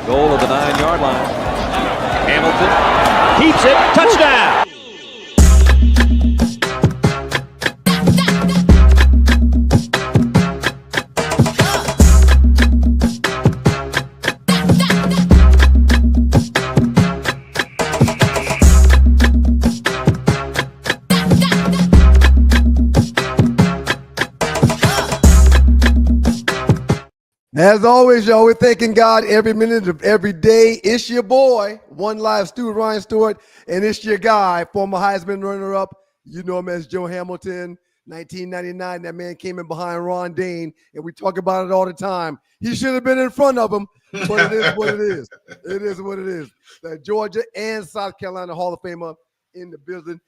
Goal of the 9-yard line. Hamilton keeps it. Touchdown. As always, y'all, we're thanking God every minute of every day. It's your boy, One Live Stewart, Ryan Stewart, and it's your guy, former Heisman runner-up. You know him as Joe Hamilton. 1999, that man came in behind Ron Dane, and we talk about it all the time. He should have been in front of him, but it is what it is. It is what it is. Georgia and South Carolina Hall of Famer in the building.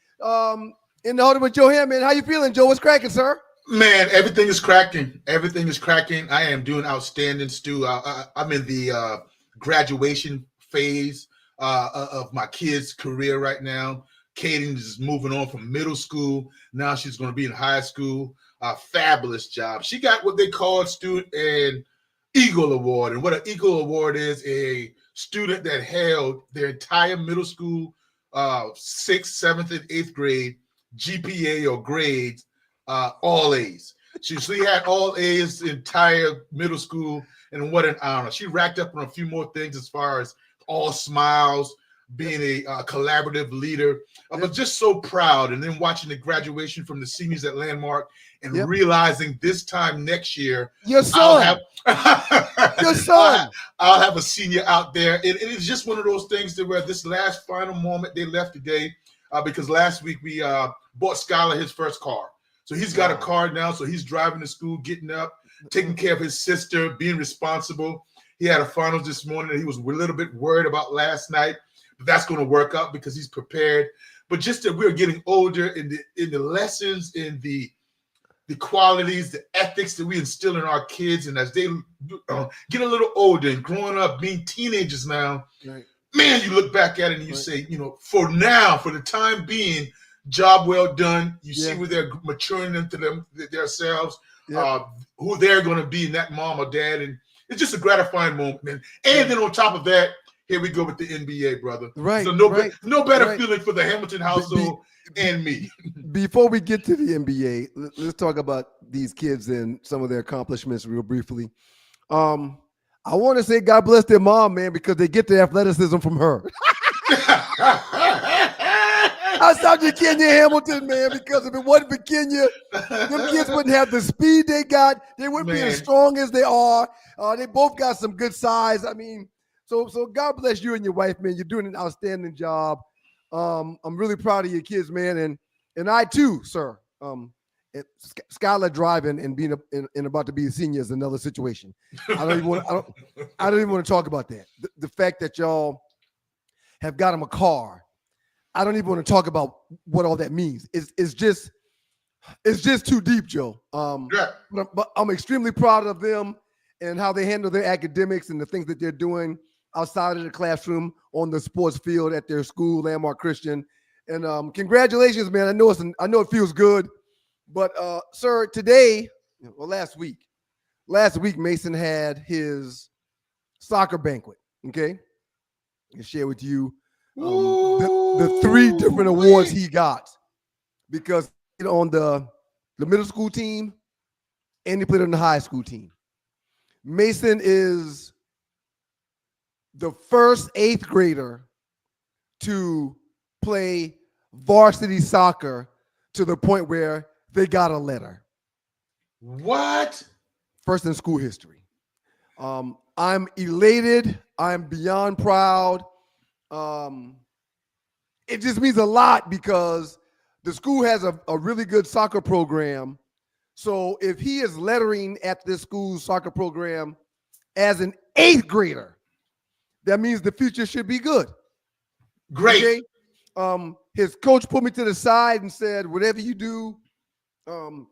In the huddle with Joe Ham, man. How you feeling, Joe? What's cracking, sir? Man, everything is cracking. Everything is cracking. I am doing outstanding, Stu. I'm in the graduation phase of my kid's career right now. Katie is moving on from middle school. Now she's going to be in high school. Fabulous job. She got what they call, Stu, an Eagle Award. And what an Eagle Award is, a student that held their entire middle school, 6th, 7th, and 8th grade GPA or grades, all A's. She had all A's the entire middle school, and what an honor. She racked up on a few more things as far as all smiles, being a collaborative leader. I was just so proud, and then watching the graduation from the seniors at Landmark and realizing this time next year, your son, I'll have a senior out there. It is just one of those things that where this last final moment they left today, because last week we bought Skylar his first car. So he's got a car now, so he's driving to school, getting up, taking care of his sister, being responsible. He had a finals this morning that he was a little bit worried about last night, but that's going to work out because he's prepared. But just that we're getting older in the lessons, in the qualities, the ethics that we instill in our kids, and as they get a little older and growing up, being teenagers now, man, you look back at it and you say, for now, for the time being, job well done. You see where they're maturing into themselves, who they're going to be in that mom or dad. And it's just a gratifying moment, man. And then on top of that, here we go with the NBA, brother. Right. So no better feeling for the Hamilton household and me. Before we get to the NBA, let's talk about these kids and some of their accomplishments real briefly. I want to say God bless their mom, man, because they get their athleticism from her. I stopped at Kenya Hamilton, man, because if it wasn't for Kenya, them kids wouldn't have the speed they got. They wouldn't be as strong as they are. They both got some good size. I mean, so God bless you and your wife, man. You're doing an outstanding job. I'm really proud of your kids, man, and I too, sir. Skylar driving and being and about to be a senior is another situation. I don't even want to talk about that. The fact that y'all have got him a car. I don't even want to talk about what all that means. It's just too deep, Joe. But I'm extremely proud of them and how they handle their academics and the things that they're doing outside of the classroom on the sports field at their school, Landmark Christian. And congratulations, man. I know it feels good. But sir, today, last week, Mason had his soccer banquet. Okay, I can share with you. The 3 different awards he got because he played on the middle school team and he played on the high school team. Mason is the first 8th grader to play varsity soccer to the point where they got a letter. What? First in school history. I'm elated. I'm beyond proud. It just means a lot because the school has a really good soccer program. So if he is lettering at this school's soccer program as an 8th grader, that means the future should be good. Great. Okay? His coach put me to the side and said, whatever you do,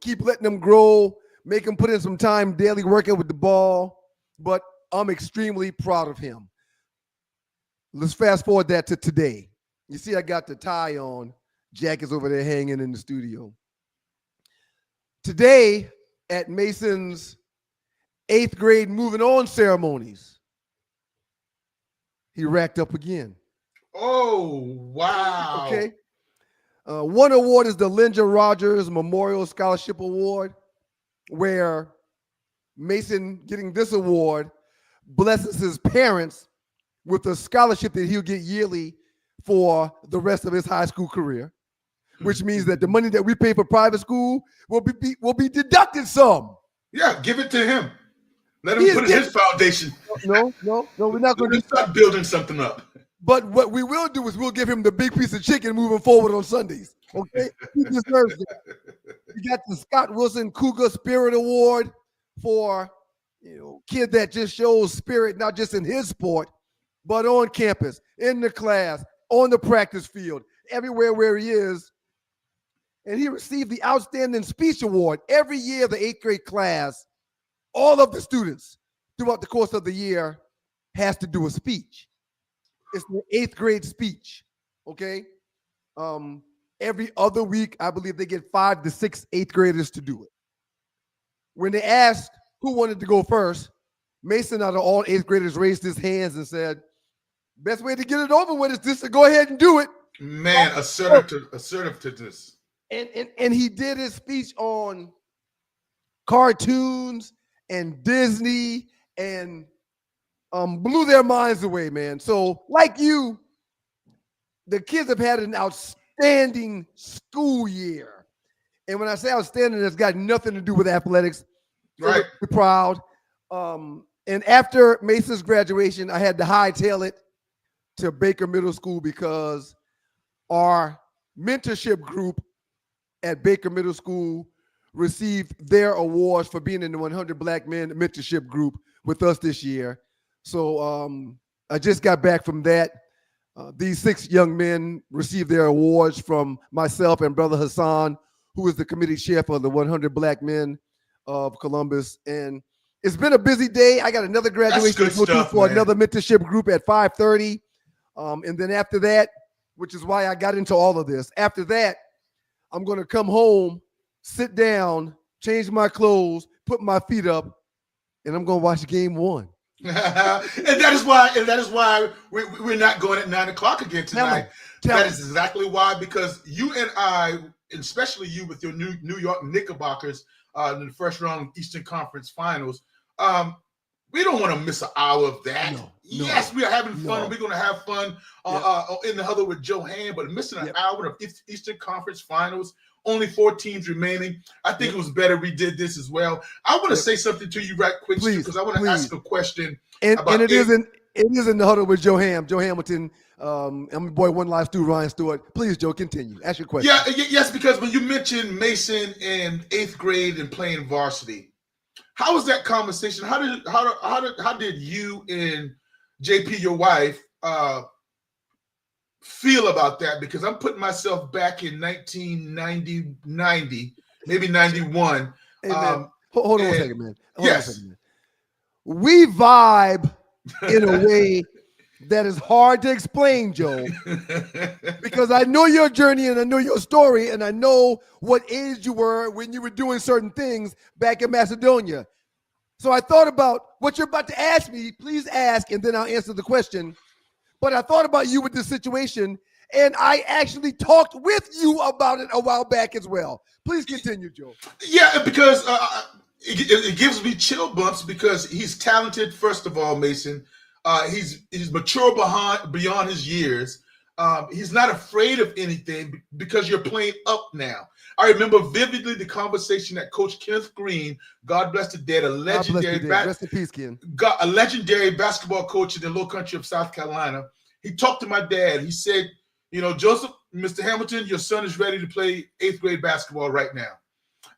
keep letting them grow, make them put in some time daily working with the ball. But I'm extremely proud of him. Let's fast forward that to today. You see, I got the tie on. Jack is over there hanging in the studio. Today at Mason's 8th grade moving on ceremonies, he racked up again. Oh, wow. Okay. One award is the Linda Rogers Memorial Scholarship Award, where Mason, getting this award, blesses his parents with a scholarship that he'll get yearly for the rest of his high school career, which means that the money that we pay for private school will be deducted some. Yeah, give it to him. Let him put it in his foundation. No, we're not going to start building something up. But what we will do is we'll give him the big piece of chicken moving forward on Sundays. Okay, he deserves it. We got the Scott Wilson Cougar Spirit Award for kid that just shows spirit not just in his sport, but on campus, in the class, on the practice field, everywhere where he is. And he received the Outstanding Speech Award every year. The 8th grade class, all of the students throughout the course of the year has to do a speech. It's the 8th grade speech, okay? Every other week, I believe they get 5 to 6 8th graders to do it. When they asked who wanted to go first, Mason, out of all 8th graders, raised his hands and said, best way to get it over with is just to go ahead and do it. Man, assertiveness. And he did his speech on cartoons and Disney and blew their minds away, man. So, like you, the kids have had an outstanding school year. And when I say outstanding, it's got nothing to do with athletics. Right. We're proud. And after Mason's graduation, I had to hightail it to Baker Middle School because our mentorship group at Baker Middle School received their awards for being in the 100 Black Men mentorship group with us this year. So I just got back from that. These 6 young men received their awards from myself and Brother Hassan, who is the committee chair for the 100 Black Men of Columbus. And it's been a busy day. I got another graduation to go to for another mentorship group at 5:30. And then after that, which is why I got into all of this, after that, I'm going to come home, sit down, change my clothes, put my feet up, and I'm going to watch game 1. and that is why we're not going at 9:00 again tonight. That is exactly why, because you and I, especially you with your New York Knickerbockers in the first round of Eastern Conference Finals, we don't want to miss an hour of that. Yes, we are having fun. We're going to have fun in the huddle with Joe Hand, but missing an hour of Eastern Conference Finals, only 4 teams remaining. I think it was better we did this as well. I want to say something to you right quick, because I want to ask a question. And it is in the huddle with Joe Hamilton. And my boy, One Life Stu, Ryan Stewart. Please, Joe, continue. Ask your question. Yes, because when you mentioned Mason in 8th grade and playing varsity, how was that conversation? How did you and JP, your wife, feel about that? Because I'm putting myself back in 1990, maybe 91. Hey, man, hold on a second, man. We vibe in a way that is hard to explain, Joe, because I know your journey and I know your story and I know what age you were when you were doing certain things back in Macedonia. So I thought about what you're about to ask me. Please ask, and then I'll answer the question. But I thought about you with this situation, and I actually talked with you about it a while back as well. Please continue, Joe. Yeah, because it gives me chill bumps because he's talented, first of all, Mason. He's mature beyond his years. He's not afraid of anything because you're playing up now. I remember vividly the conversation that Coach Kenneth Green, God bless the dead, a legendary basketball coach in the Low Country of South Carolina. He talked to my dad. He said, Joseph, Mr. Hamilton, your son is ready to play 8th grade basketball right now.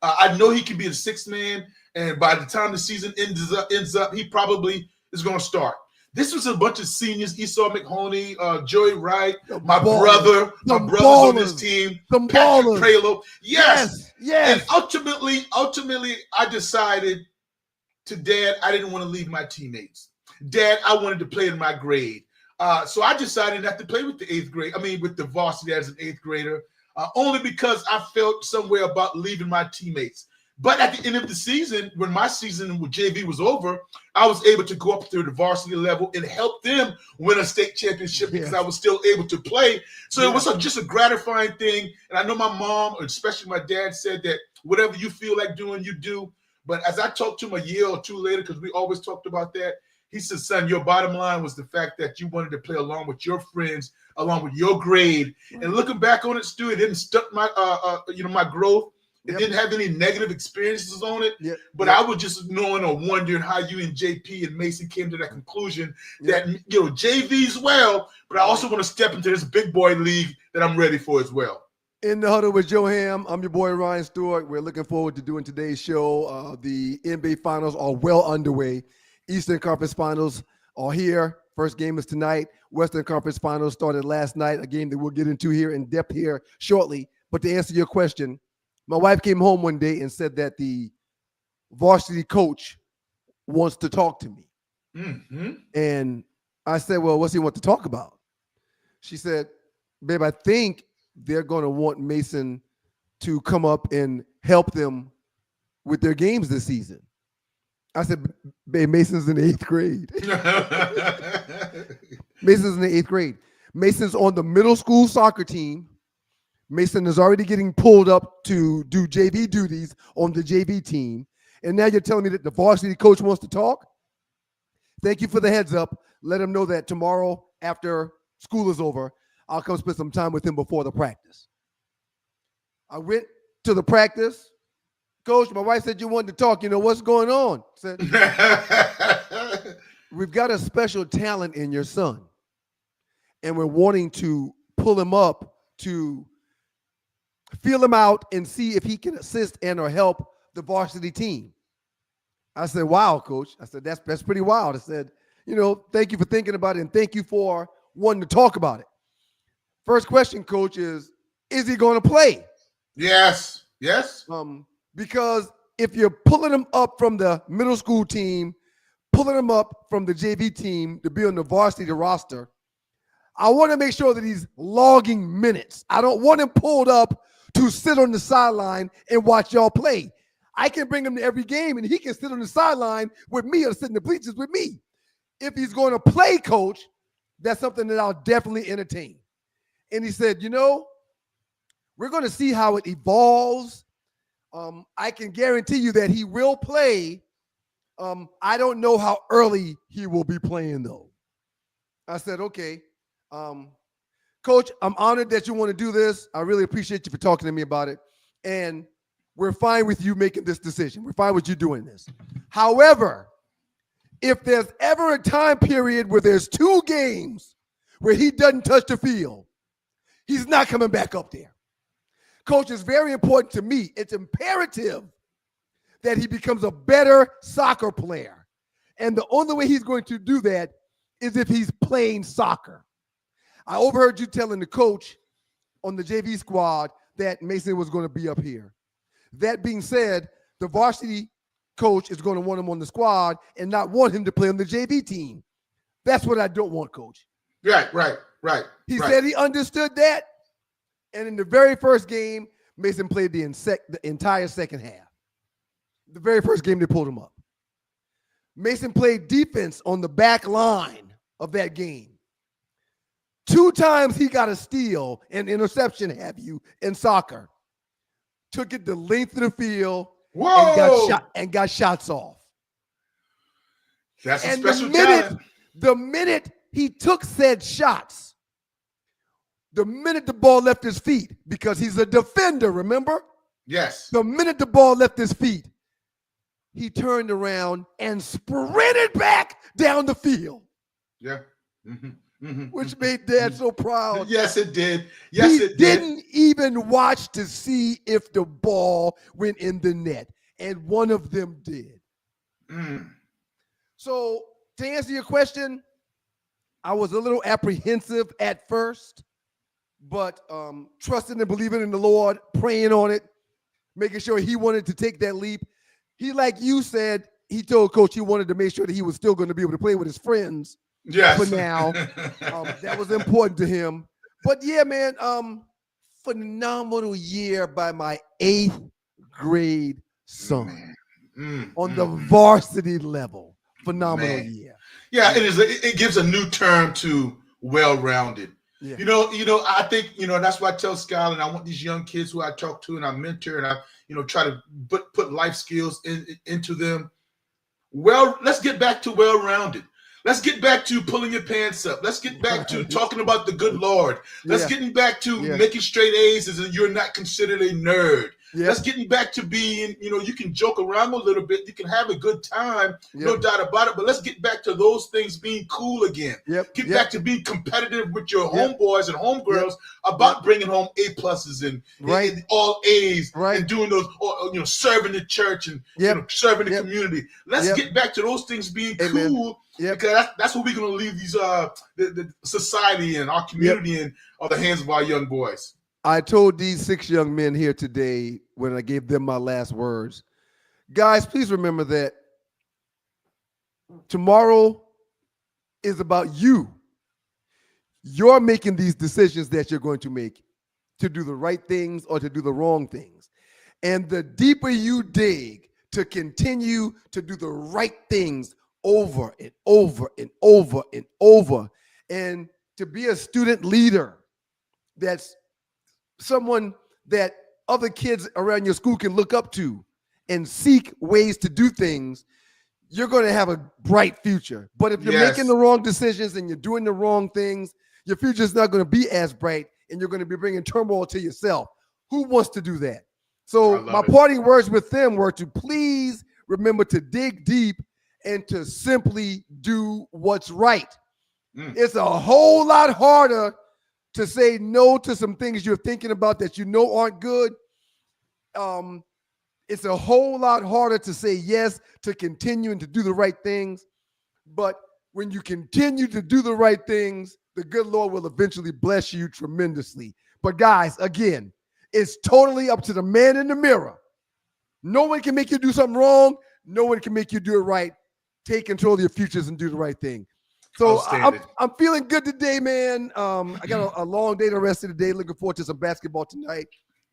I know he can be a 6th man, and by the time the season ends up, he probably is going to start. This was a bunch of seniors: Esau McHoney, Joey Wright, my brother's on this team, Patrick Pralo. Yes. And ultimately, I decided to Dad, I didn't want to leave my teammates. Dad, I wanted to play in my grade. So I decided not to play with with the varsity as an 8th grader, only because I felt somewhere about leaving my teammates. But at the end of the season, when my season with JV was over, I was able to go up to the varsity level and help them win a state championship because I was still able to play. So it was just a gratifying thing. And I know my mom, especially my dad, said that whatever you feel like doing, you do. But as I talked to him a year or two later, because we always talked about that, he said, son, your bottom line was the fact that you wanted to play along with your friends, along with your grade. And looking back on it, Stu, it didn't stunt my my growth. It didn't have any negative experiences on it, but I was just knowing or wondering how you and JP and Mason came to that conclusion that, JV's well, but I also want to step into this big boy league that I'm ready for as well. In the Huddle with Joe Ham, I'm your boy Ryan Stewart. We're looking forward to doing today's show. The NBA Finals are well underway. Eastern Conference Finals are here. First game is tonight. Western Conference Finals started last night, a game that we'll get into here in depth here shortly. But to answer your question, my wife came home one day and said that the varsity coach wants to talk to me. Mm-hmm. And I said, well, what's he want to talk about? She said, babe, I think they're going to want Mason to come up and help them with their games this season. I said, babe, Mason's in the 8th grade. Mason's in the 8th grade. Mason's on the middle school soccer team. Mason is already getting pulled up to do JV duties on the JV team. And now you're telling me that the varsity coach wants to talk? Thank you for the heads up. Let him know that tomorrow after school is over, I'll come spend some time with him before the practice. I went to the practice. Coach, my wife said you wanted to talk. What's going on? I said, we've got a special talent in your son, and we're wanting to pull him up to feel him out and see if he can assist and or help the varsity team. I said, wow, coach. I said, that's pretty wild. I said, thank you for thinking about it and thank you for wanting to talk about it. First question, coach, is he going to play? Yes. Because if you're pulling him up from the middle school team, pulling him up from the JV team to be on the varsity roster, I want to make sure that he's logging minutes. I don't want him pulled up to sit on the sideline and watch y'all play. I can bring him to every game, and he can sit on the sideline with me or sit in the bleachers with me. If he's going to play, coach, that's something that I'll definitely entertain. And he said, we're going to see how it evolves. I can guarantee you that he will play. I don't know how early he will be playing, though. I said, okay. Coach, I'm honored that you want to do this. I really appreciate you for talking to me about it. And we're fine with you making this decision. We're fine with you doing this. However, if there's ever a time period where there's 2 games where he doesn't touch the field, he's not coming back up there. Coach, it's very important to me. It's imperative that he becomes a better soccer player. And the only way he's going to do that is if he's playing soccer. I overheard you telling the coach on the JV squad that Mason was going to be up here. That being said, the varsity coach is going to want him on the squad and not want him to play on the JV team. That's what I don't want, coach. Right. He said he understood that. And in the very first game, Mason played the entire second half. The very first game, they pulled him up. Mason played defense on the back line of that game. 2 times he got a steal and interception, in soccer. Took it the length of the field and got shots off. That's a special talent. The minute he took said shots, the minute the ball left his feet, because he's a defender, remember? Yes. The minute the ball left his feet, he turned around and sprinted back down the field. Yeah. Mm-hmm. Mm-hmm. Which made Dad so proud. Yes, it did. He didn't even watch to see if the ball went in the net, and one of them did. So to answer your question, I was a little apprehensive at first, but trusting and believing in the Lord, praying on it, making sure he wanted to take that leap. He, like you said, he told Coach he wanted to make sure that he was still going to be able to play with his friends. Yes. For now. That was important to him. But yeah, man, phenomenal year by my 8th grade son. On the varsity level. Phenomenal year. Yeah, it gives a new term to well-rounded. Yeah. You know, I think, that's why I tell Skylar, and I want these young kids who I talk to and I mentor and I, try to put life skills into them. Well, let's get back to well-rounded. Let's get back to pulling your pants up. Let's get back to talking about the good Lord. Let's get back to making straight A's and you're not considered a nerd. Let's get back to being, you can joke around a little bit. You can have a good time, no doubt about it. But let's get back to those things being cool again. Get back to being competitive with your homeboys and homegirls about bringing home A+s and all A's and doing those, serving the church and serving the community. Let's get back to those things being cool. Because that's what we're going to leave these the society and our community in the hands of our young boys. I told these 6 young men here today when I gave them my last words, guys, please remember that tomorrow is about you. You're making these decisions that you're going to make to do the right things or to do the wrong things. And the deeper you dig to continue to do the right things over and over and over and over, and to be a student leader that's someone that other kids around your school can look up to and seek ways to do things, you're going to have a bright future. But if you're making the wrong decisions and you're doing the wrong things, your future is not going to be as bright and you're going to be bringing turmoil to yourself. Who wants to do that? So my parting words with them were to please remember to dig deep and to simply do what's right. It's a whole lot harder to say no to some things you're thinking about that aren't good. It's a whole lot harder to say yes to continue and to do the right things. But when you continue to do the right things, the good Lord will eventually bless you tremendously. But guys, again, it's totally up to the man in the mirror. No one can make you do something wrong. No one can make you do it right. Take control of your futures and do the right thing. So I'm feeling good today, man. I got a long day the rest of the day. Looking forward to some basketball tonight.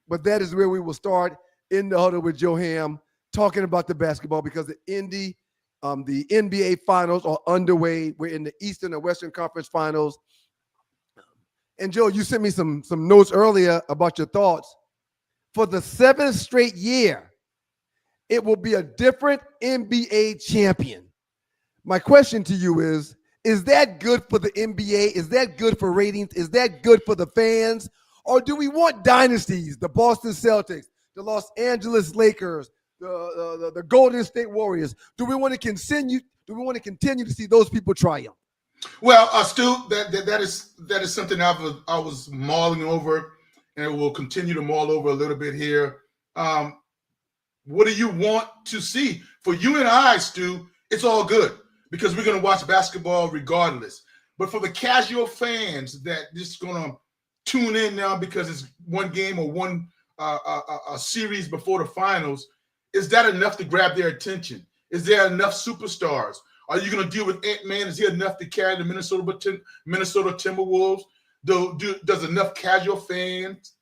But that is where we will start in the huddle with Joe Ham, talking about the basketball because the NBA finals are underway. We're in the Eastern and Western Conference finals. And Joe, you sent me some notes earlier about your thoughts. For the 7th straight year, it will be a different NBA champion. My question to you is that good for the NBA? Is that good for ratings? Is that good for the fans? Or do we want dynasties, the Boston Celtics, the Los Angeles Lakers, the Golden State Warriors? Do we want to continue to see those people triumph? Well, Stu, that is something I was mulling over and will continue to mull over a little bit here. What do you want to see? For you and I, Stu, it's all good, because we're going to watch basketball regardless. But for the casual fans that just going to tune in now because it's one game or one a series before the finals, is that enough to grab their attention? Is there enough superstars? Are you going to deal with Ant-Man? Is he enough to carry the Minnesota Timberwolves? Does enough casual fans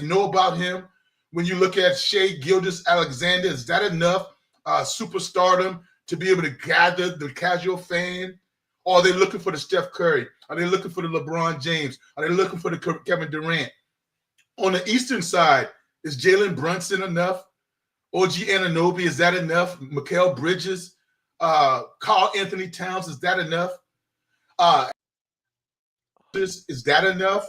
know about him? When you look at Shai Gilgeous-Alexander, is that enough superstardom to be able to gather the casual fan? Or are they looking for the Steph Curry? Are they looking for the LeBron James? Are they looking for the Kevin Durant? On the Eastern side, is Jalen Brunson enough? OG Anunoby, is that enough? Mikal Bridges, Karl Anthony Towns, is that enough? Is that enough?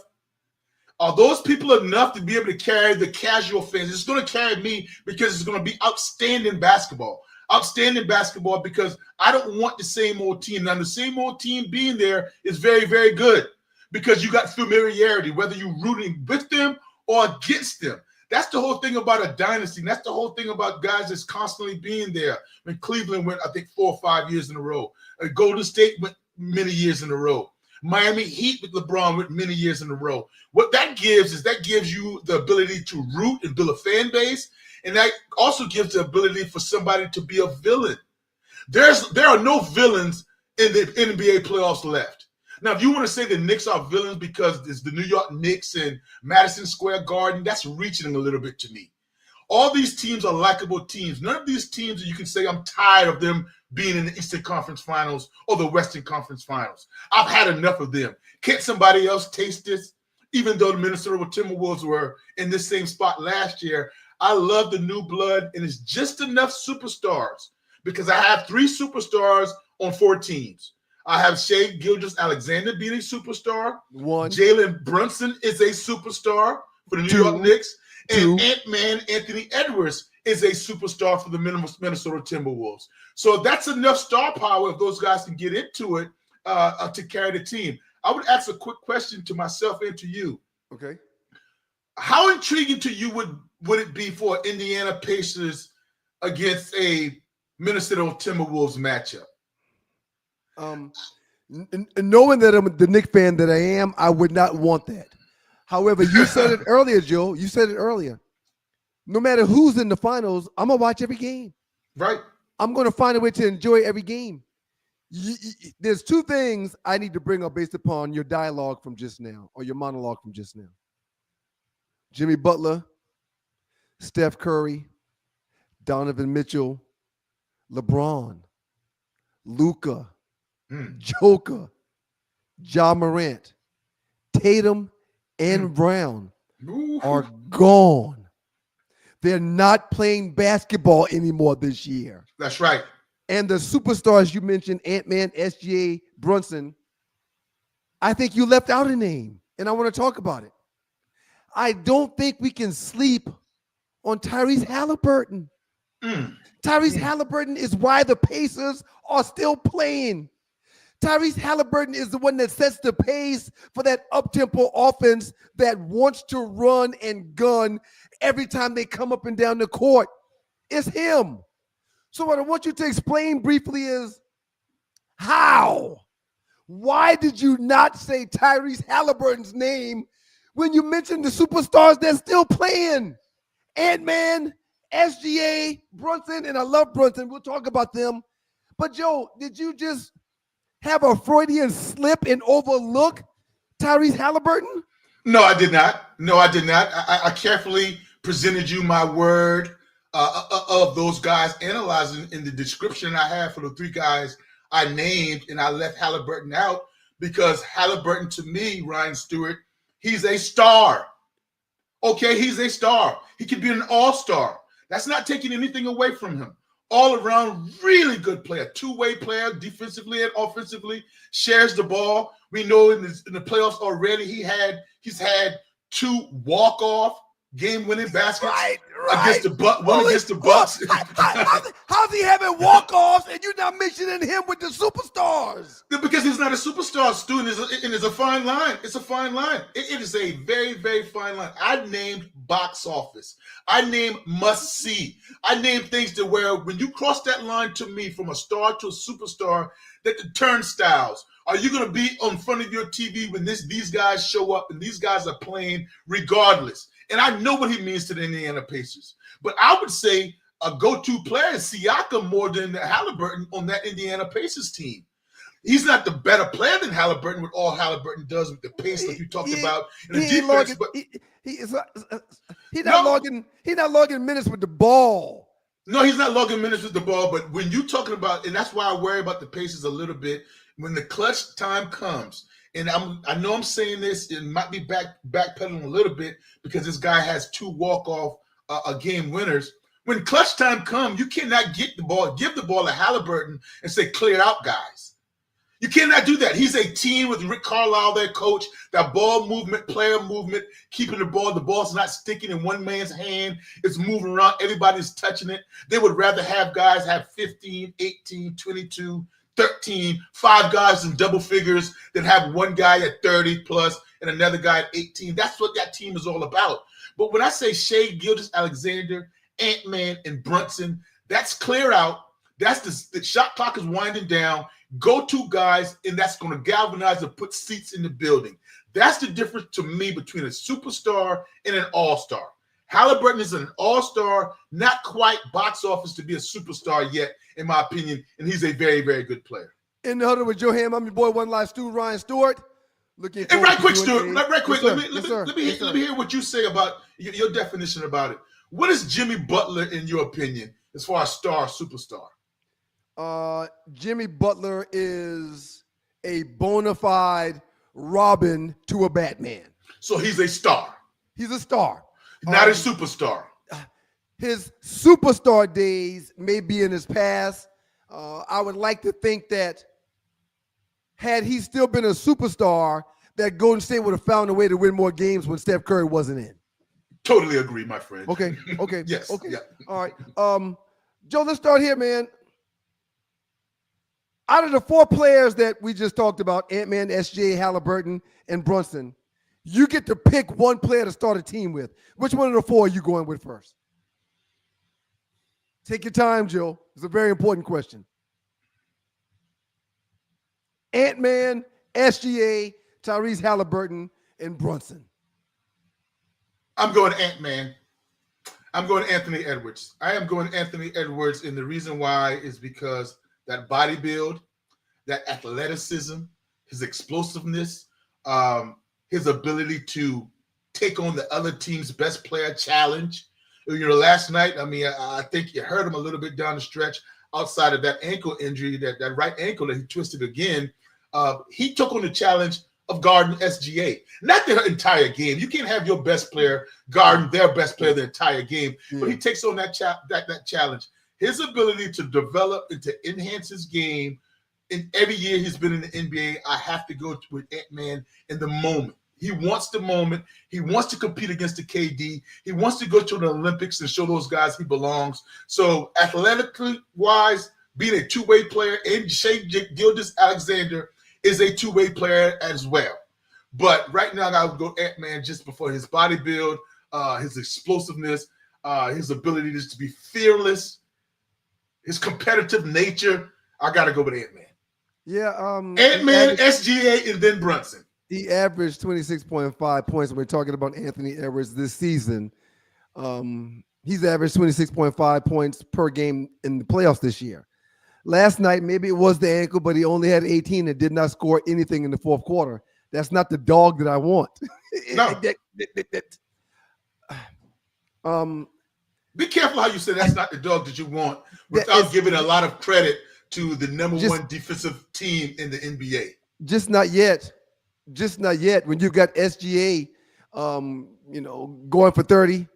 Are those people enough to be able to carry the casual fans? It's going to carry me because it's going to be outstanding basketball. Outstanding basketball, because I don't want the same old team. Now, the same old team being there is very, very good because you got familiarity, whether you're rooting with them or against them. That's the whole thing about a dynasty. And that's the whole thing about guys that's constantly being there. When Cleveland went, I think, 4 or 5 years in a row. Golden State went many years in a row. Miami Heat with LeBron went many years in a row. What that gives you the ability to root and build a fan base. And that also gives the ability for somebody to be a villain. There are no villains in the NBA playoffs left. Now, if you want to say the Knicks are villains because it's the New York Knicks and Madison Square Garden, that's reaching a little bit to me. All these teams are likable teams. None of these teams you can say I'm tired of them being in the Eastern Conference Finals or the Western Conference Finals. I've had enough of them. Can't somebody else taste this? Even though the Minnesota Timberwolves were in this same spot last year, I love the new blood, and it's just enough superstars because I have 3 superstars on 4 teams. I have Shai Gilgeous-Alexander being a superstar. 1. Jalen Brunson is a superstar for the New York Knicks. And Ant-Man Anthony Edwards is a superstar for the Minnesota Timberwolves. So that's enough star power if those guys can get into it to carry the team. I would ask a quick question to myself and to you. Okay. How intriguing to you would it be for Indiana Pacers against a Minnesota Timberwolves matchup? Knowing that I'm the Knicks fan that I am, I would not want that. However, you said it earlier, Joe. You said it earlier. No matter who's in the finals, I'm going to watch every game. Right. I'm going to find a way to enjoy every game. There's 2 things I need to bring up based upon your dialogue from just now or your monologue from just now. Jimmy Butler, Steph Curry, Donovan Mitchell, LeBron, Luka, Joker, Ja Morant, Tatum, and Brown are gone. They're not playing basketball anymore this year. That's right. And the superstars you mentioned, Ant-Man, SGA, Brunson, I think you left out a name, and I want to talk about it. I don't think we can sleep on Tyrese Halliburton. Tyrese Halliburton is why the Pacers are still playing. Tyrese Halliburton is the one that sets the pace for that up-tempo offense that wants to run and gun every time they come up and down the court. It's him. So what I want you to explain briefly is how? Why did you not say Tyrese Halliburton's name when you mentioned the superstars that's still playing? Ant-Man, SGA, Brunson, and I love Brunson. We'll talk about them. But, Joe, did you just have a Freudian slip and overlook Tyrese Halliburton? No, I did not. I carefully presented you my word of those guys analyzing in the description I have for the 3 guys I named, and I left Halliburton out because Halliburton, to me, Ryan Stewart, he's a star. Okay, he's a star. He could be an all-star. That's not taking anything away from him. All around, really good player, 2-way player, defensively and offensively, shares the ball. We know in the playoffs already he's had 2 walk-off game-winning baskets against the Bucks. How's he having walk-offs and you're not mentioning him with the superstars? Because he's not a superstar, Stu, and it's a fine line. It's a fine line. It is a very, very fine line. I named box office. I named must-see. I named things to where when you cross that line to me from a star to a superstar, that the turnstiles, are you going to be in front of your TV when these guys show up and these guys are playing regardless? And I know what he means to the Indiana Pacers. But I would say a go-to player is Siakam more than Halliburton on that Indiana Pacers team. He's not the better player than Halliburton with all Halliburton does with the pace that you talked about in the defense. He's not logging minutes with the ball. No, he's not logging minutes with the ball. But when you're talking about, and that's why I worry about the Pacers a little bit, when the clutch time comes, and I know I'm saying this, it might be backpedaling a little bit because this guy has 2 walk-off game winners. When clutch time comes, you cannot give the ball to Halliburton and say, clear out, guys. You cannot do that. He's a team with Rick Carlisle, their coach, that ball movement, player movement, keeping the ball's not sticking in one man's hand. It's moving around. Everybody's touching it. They would rather have guys have 15, 18, 22, 13, 5 guys in double figures than have one guy at 30 plus and another guy at 18. That's what that team is all about. But when I say Shai Gilgeous-Alexander, Ant-Man, and Brunson, that's clear out. That's the shot clock is winding down. Go-to guys, and that's going to galvanize and put seats in the building. That's the difference to me between a superstar and an all-star. Halliburton is an all-star, not quite box office to be a superstar yet, in my opinion, and he's a very, very good player. In the Huddle with Joe Ham, I'm your boy, One Life Stu, Ryan Stewart. And right quick, Stuart, right quick, let me hear what you say about your definition about it. What is Jimmy Butler, in your opinion, as far as superstar? Jimmy Butler is a bona fide Robin to a Batman. So he's a star. He's a star. Not a superstar. His superstar days may be in his past. I would like to think that had he still been a superstar, that Golden State would have found a way to win more games when Steph Curry wasn't in. Totally agree, my friend. Okay. Yes. Okay. Yeah. All right. Joe, let's start here, man. Out of the 4 players that we just talked about, Ant-Man, SGA, Halliburton, and Brunson, you get to pick one player to start a team with. Which one of the 4 are you going with first? Take your time, Joe. It's a very important question. Ant-Man, SGA, Tyrese Halliburton, and Brunson. I'm going Ant-Man. I'm going Anthony Edwards. I am going Anthony Edwards, and the reason why is because that body build, that athleticism, his explosiveness, his ability to take on the other team's best player challenge. Last night, I think you heard him a little bit down the stretch outside of that ankle injury, that right ankle that he twisted again. He took on the challenge of guarding SGA. Not the entire game. You can't have your best player guarding their best player the entire game, but he takes on that challenge. His ability to develop and to enhance his game in every year he's been in the NBA, I have to go with Ant-Man in the moment. He wants the moment. He wants to compete against the KD. He wants to go to the Olympics and show those guys he belongs. So athletically wise, being a two-way player, and Shai Gilgeous-Alexander is a two-way player as well. But right now, I would go Ant-Man just before his body build, his explosiveness, his ability just to be fearless, his competitive nature. I got to go with Ant-Man. Yeah. Ant-Man, SGA, and then Brunson. He averaged 26.5 points. We're talking about Anthony Edwards this season. He's averaged 26.5 points per game in the playoffs this year. Last night, maybe it was the ankle, but he only had 18 and did not score anything in the fourth quarter. That's not the dog that I want. No. Be careful how you say that's not the dog that you want without giving a lot of credit to the number one defensive team in the NBA. Just not yet. Just not yet. When you got SGA, going for 30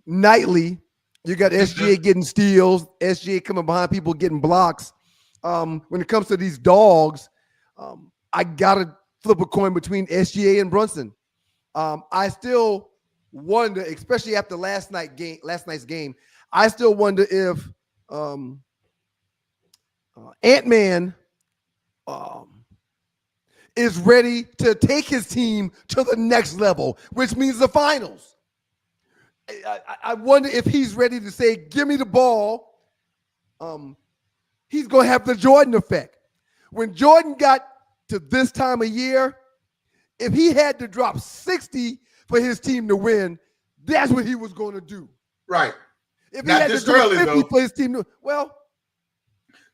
nightly, you got SGA getting steals, SGA coming behind people getting blocks. When it comes to these dogs, I gotta flip a coin between SGA and Brunson. I still wonder, especially after last night's game, I still wonder if Ant-Man is ready to take his team to the next level, which means the finals. I wonder if he's ready to say, give me the ball. He's going to have the Jordan effect. When Jordan got to this time of year, if he had to drop 60 for his team to win, that's what he was going to do. Right. If he had to drop 50 for his team to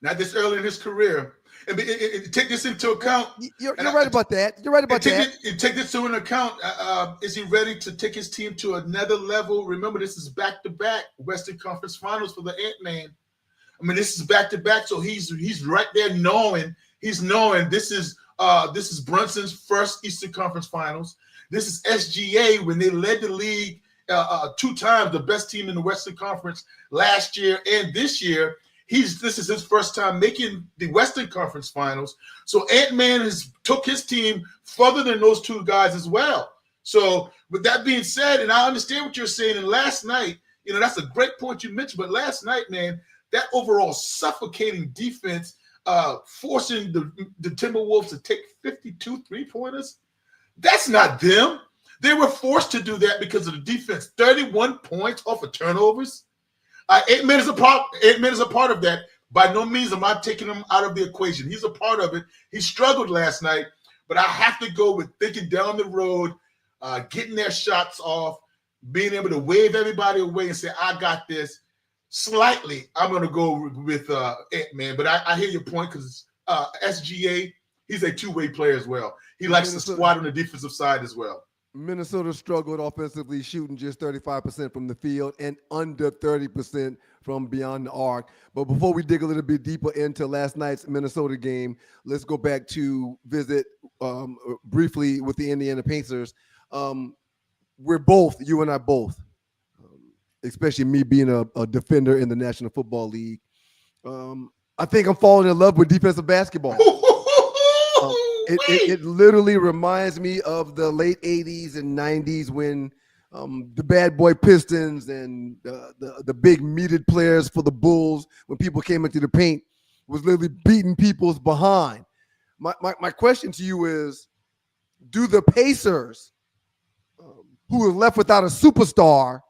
not this early in his career. And take this into account. You're right about that. You're right about that. Take this into account. Is he ready to take his team to another level? Remember, this is back-to-back Western Conference Finals for the Ant-Man. This is back-to-back, so he's right there knowing this is Brunson's first Eastern Conference Finals. This is SGA when they led the league 2 times, the best team in the Western Conference last year and this year. This is his first time making the Western Conference Finals. So Ant-Man has took his team further than those 2 guys as well. So with that being said, and I understand what you're saying, and last night, that's a great point you mentioned, but last night, man, that overall suffocating defense, forcing the Timberwolves to take 52 three-pointers, that's not them. They were forced to do that because of the defense. 31 points off of turnovers. Ant-Man is a part of that. By no means am I taking him out of the equation. He's a part of it. He struggled last night, but I have to go with thinking down the road, getting their shots off, being able to wave everybody away and say, I got this. Slightly, I'm going to go with Ant-Man, but I hear your point because SGA, he's a two-way player as well. He likes to squat on the defensive side as well. Minnesota struggled offensively, shooting just 35% from the field and under 30% from beyond the arc. But before we dig a little bit deeper into last night's Minnesota game, let's go back to visit briefly with the Indiana Pacers. We're both, you and I both, especially me being a defender in the National Football League. I think I'm falling in love with defensive basketball. It literally reminds me of the late 80s and 90s when the bad boy Pistons and the big meated players for the Bulls, when people came into the paint, was literally beating people's behind. My question to you is, do the Pacers, who are left without a superstar,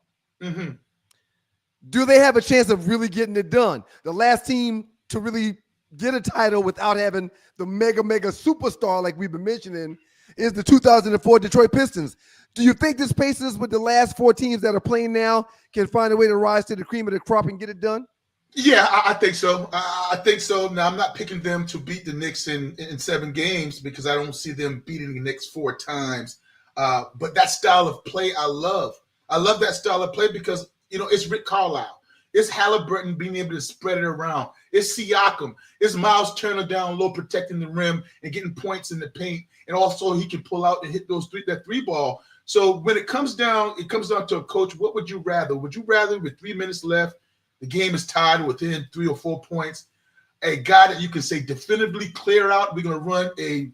do they have a chance of really getting it done? The last team to really get a title without having the mega superstar like we've been mentioning is the 2004 Detroit Pistons. Do you think this Pacers, with the last 4 teams that are playing now, can find a way to rise to the cream of the crop and get it done? Yeah, I think so. I think so. Now, I'm not picking them to beat the Knicks in 7 games because I don't see them beating the Knicks 4 times. But that style of play, I love. I love that style of play because, it's Rick Carlisle. It's Halliburton being able to spread it around. It's Siakam. It's Miles Turner down low, protecting the rim and getting points in the paint. And also he can pull out and hit that 3 ball. So when it comes down to a coach, what would you rather? Would you rather, with 3 minutes left, the game is tied within 3 or 4 points, a guy that you can say definitively clear out, we're going to run a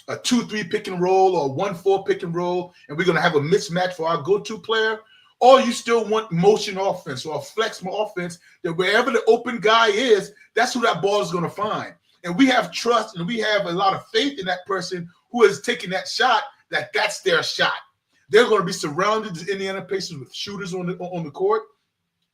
2-3 pick and roll or 1-4 pick and roll, and we're going to have a mismatch for our go-to player? Or you still want motion offense or a flex offense that wherever the open guy is, that's who that ball is going to find. And we have trust and we have a lot of faith in that person who is taking that shot, that's their shot. They're going to be surrounded, the Indiana Pacers, with shooters on the court.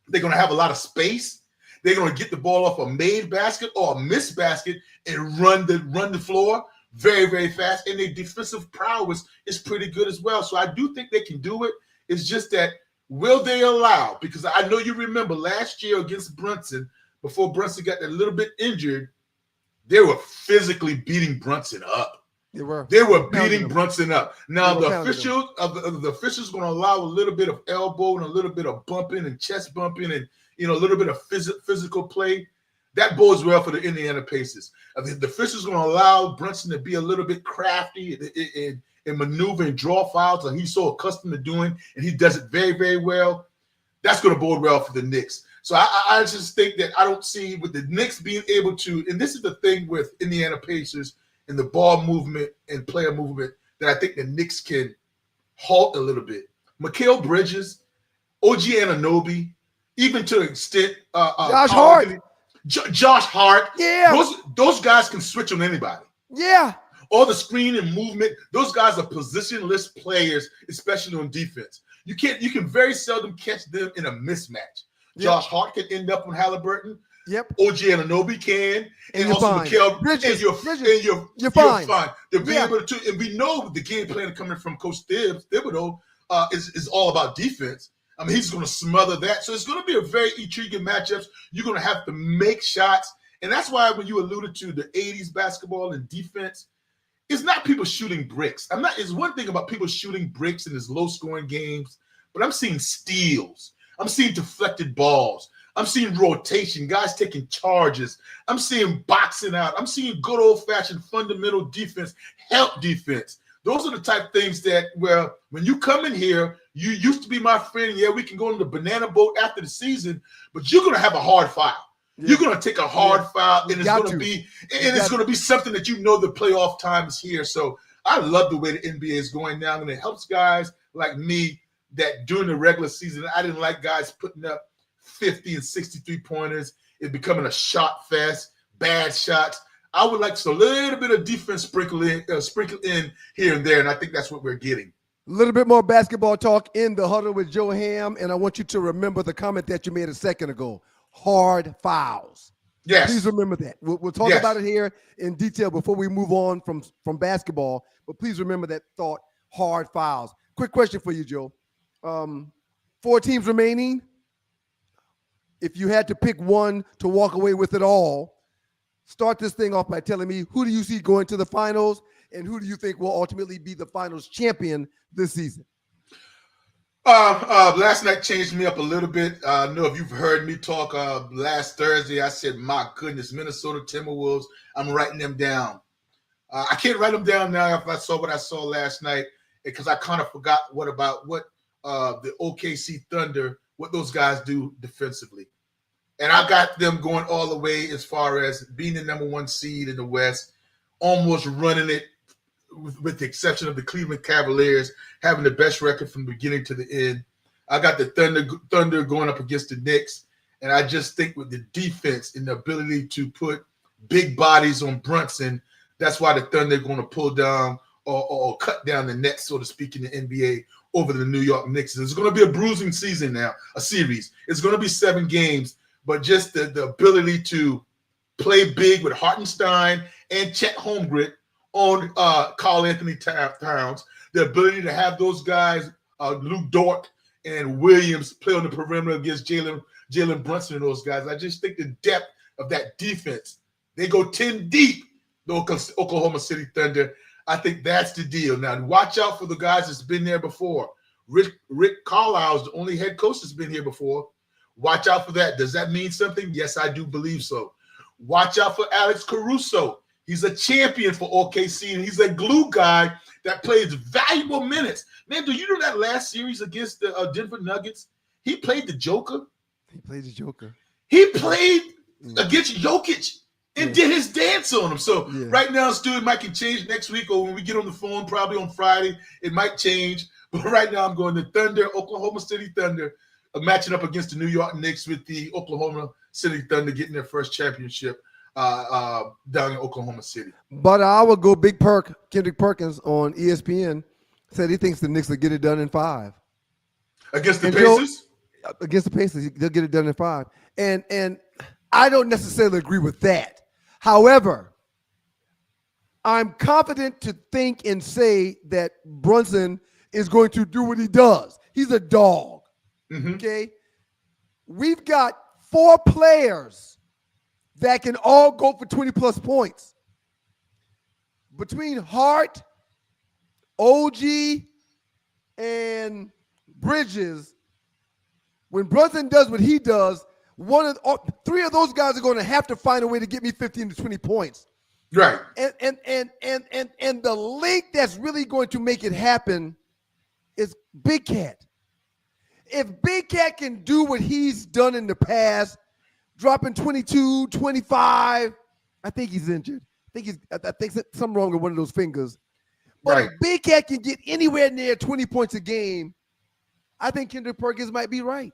They're going to have a lot of space. They're going to get the ball off a made basket or a missed basket and run the floor very, very fast. And their defensive prowess is pretty good as well. So I do think they can do it. It's just that, will they allow? Because I know you remember last year against Brunson, before Brunson got a little bit injured, they were physically beating Brunson up. They were beating Brunson up. Now the officials going to allow a little bit of elbow and a little bit of bumping and chest bumping and a little bit of physical play. That bodes well for the Indiana Pacers. The officials going to allow Brunson to be a little bit crafty and maneuver and draw fouls like he's so accustomed to doing, and he does it very, very well. That's going to bode well for the Knicks. So I just think that I don't see with the Knicks being able to, and this is the thing with Indiana Pacers and the ball movement and player movement, that I think the Knicks can halt a little bit. Mikal Bridges, OG Anunoby, even to an extent, Josh Hart. Josh Hart. Yeah. Those guys can switch on anybody. Yeah. All the screen and movement, those guys are positionless players, especially on defense. You can very seldom catch them in a mismatch. Yep. Josh Hart can end up on Halliburton. Yep. OG Anunoby can, and also Mikal Bridges. You're fine. They'll be able to, and we know the game plan coming from Coach Thibodeau is all about defense. I mean, he's going to smother that. So it's going to be a very intriguing matchups. You're going to have to make shots, and that's why when you alluded to the '80s basketball and defense, it's not people shooting bricks. It's one thing about people shooting bricks in these low-scoring games, but I'm seeing steals. I'm seeing deflected balls. I'm seeing rotation, guys taking charges. I'm seeing boxing out. I'm seeing good old-fashioned fundamental defense, help defense. Those are the type of things that where when you come in here, you used to be my friend. Yeah, we can go on the banana boat after the season, but you're going to have a hard foul. Yeah. You're going to take a hard foul, and it's going to be something that the playoff time is here. So I love the way the NBA is going now, and it helps guys like me that during the regular season, I didn't like guys putting up 50 and 63 pointers. It's becoming a shot fest, bad shots. I would like a little bit of defense sprinkled in here and there, and I think that's what we're getting. A little bit more basketball talk in the huddle with Joe Ham, and I want you to remember the comment that you made a second ago. Hard fouls. Yes. Please remember that. We'll talk about it here in detail before we move on from basketball, but please remember that thought, hard fouls. Quick question for you, Joe. 4 teams remaining. If you had to pick one to walk away with it all, start this thing off by telling me, who do you see going to the finals and who do you think will ultimately be the finals champion this season? Last night changed me up a little bit. I know if you've heard me talk last Thursday, I said, my goodness, Minnesota Timberwolves, I'm writing them down. I can't write them down now if I saw what I saw last night because I kind of forgot what the OKC Thunder, what those guys do defensively. And I got them going all the way as far as being the number 1 seed in the West, almost running it with the exception of the Cleveland Cavaliers, having the best record from the beginning to the end. I got the Thunder going up against the Knicks, and I just think with the defense and the ability to put big bodies on Brunson, that's why the Thunder are going to pull down or cut down the net, so to speak, in the NBA over the New York Knicks. It's going to be a bruising season now, a series. It's going to be 7 games, but just the ability to play big with Hartenstein and Chet Holmgren on Karl Anthony Towns, the ability to have those guys, Luke Dort and Williams, play on the perimeter against Jalen Brunson and those guys. I just think the depth of that defense, they go 10 deep, the Oklahoma City Thunder. I think that's the deal. Now, watch out for the guys that's been there before. Rick Carlisle is the only head coach that's been here before. Watch out for that. Does that mean something? Yes, I do believe so. Watch out for Alex Caruso. He's a champion for OKC, and he's a glue guy that plays valuable minutes. Man, do you know that last series against the Denver Nuggets, he played the Joker? He played the Joker. He played against Jokic and did his dance on him. So right now, Stu, it might can change next week, or when we get on the phone, probably on Friday, it might change. But right now, I'm going to Thunder, Oklahoma City Thunder, matching up against the New York Knicks with the Oklahoma City Thunder getting their first championship down in Oklahoma City. But I would go Big Kendrick Perkins on ESPN said he thinks the Knicks will get it done in 5. Against the Pacers? Against the Pacers, they'll get it done in 5. And I don't necessarily agree with that. However, I'm confident to think and say that Brunson is going to do what he does. He's a dog. Mm-hmm. Okay? We've got 4 players that can all go for 20-plus points. Between Hart, OG, and Bridges, when Brunson does what he does, 3 of those guys are going to have to find a way to get me 15 to 20 points. Right. And the link that's really going to make it happen is Big Cat. If Big Cat can do what he's done in the past, dropping 22, 25, I think he's injured. I think something wrong with one of those fingers. But if Big Cat can get anywhere near 20 points a game, I think Kendrick Perkins might be right.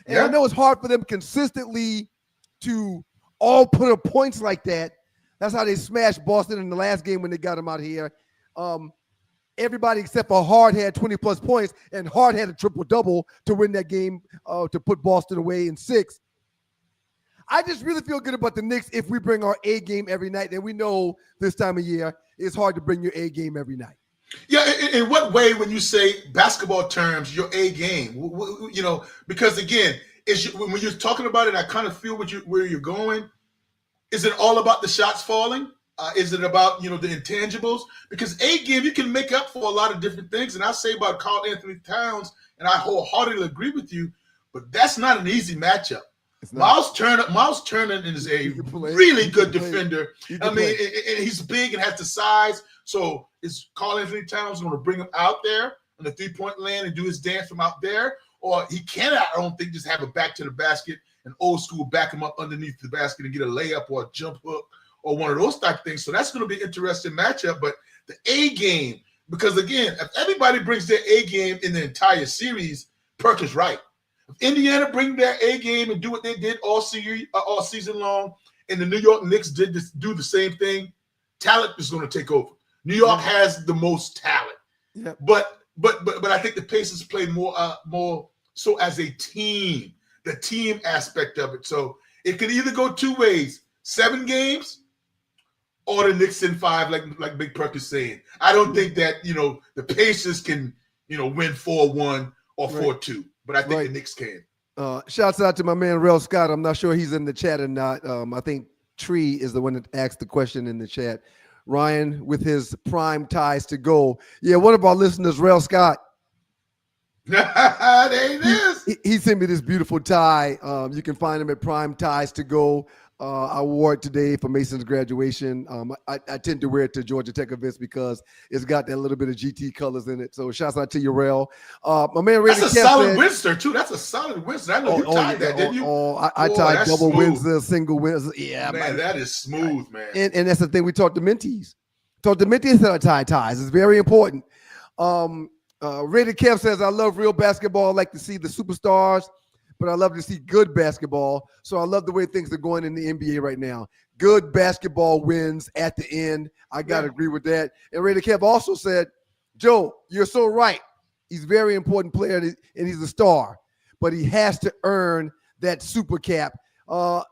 And I know it's hard for them consistently to all put up points like that. That's how they smashed Boston in the last game when they got him out here. Everybody except for Hart had 20-plus points, and Hart had a triple-double to win that game to put Boston away in 6. I just really feel good about the Knicks if we bring our A game every night. And we know this time of year, it's hard to bring your A game every night. Yeah, in what way, when you say basketball terms, your A game? You know, because again, when you're talking about it, I kind of feel where you're going. Is it all about the shots falling? Is it about, the intangibles? Because A game, you can make up for a lot of different things. And I say about Karl Anthony Towns, and I wholeheartedly agree with you, but that's not an easy matchup. Miles Turner is a really good defender. I mean, and he's big and has the size. So is Karl Anthony Towns going to bring him out there on the 3-point land and do his dance from out there? Or he cannot, I don't think, just have a back to the basket, an old school back him up underneath the basket and get a layup or a jump hook or one of those type of things. So that's going to be an interesting matchup. But the A game, because again, if everybody brings their A game in the entire series, Perk is right. If Indiana bring their A game and do what they did all season long, and the New York Knicks do the same thing, talent is going to take over. New York has the most talent, but I think the Pacers play more so as a team, the team aspect of it. So it can either go 2 ways: 7 games, or the Knicks in 5, like Big Perk is saying. I don't think that the Pacers can win 4-1 or 4-2. But I think the Knicks can. Shouts out to my man, Rel Scott. I'm not sure he's in the chat or not. I think Tree is the one that asked the question in the chat. Ryan with his prime ties to go. Yeah, one of our listeners, Rel Scott, There it is. he sent me this beautiful tie. You can find him at Prime Ties to Go. I wore it today for Mason's graduation. I tend to wear it to Georgia Tech events because it's got that little bit of GT colors in it. So shouts out to you, Rel. My man, That's a solid Windsor too. That's a solid Windsor. I know you tied that, didn't you? I tied double Windsor, single Windsor. Yeah, man, that is smooth, man. And that's the thing. We taught the mentees. Taught the mentees how to tie ties. It's very important. Rated Kev says, I love real basketball. I like to see the superstars, but I love to see good basketball. So I love the way things are going in the NBA right now. Good basketball wins at the end. I got to agree with that. And Rated Kev also said, Joe, you're so right. He's a very important player, and he's a star, but he has to earn that super cap. I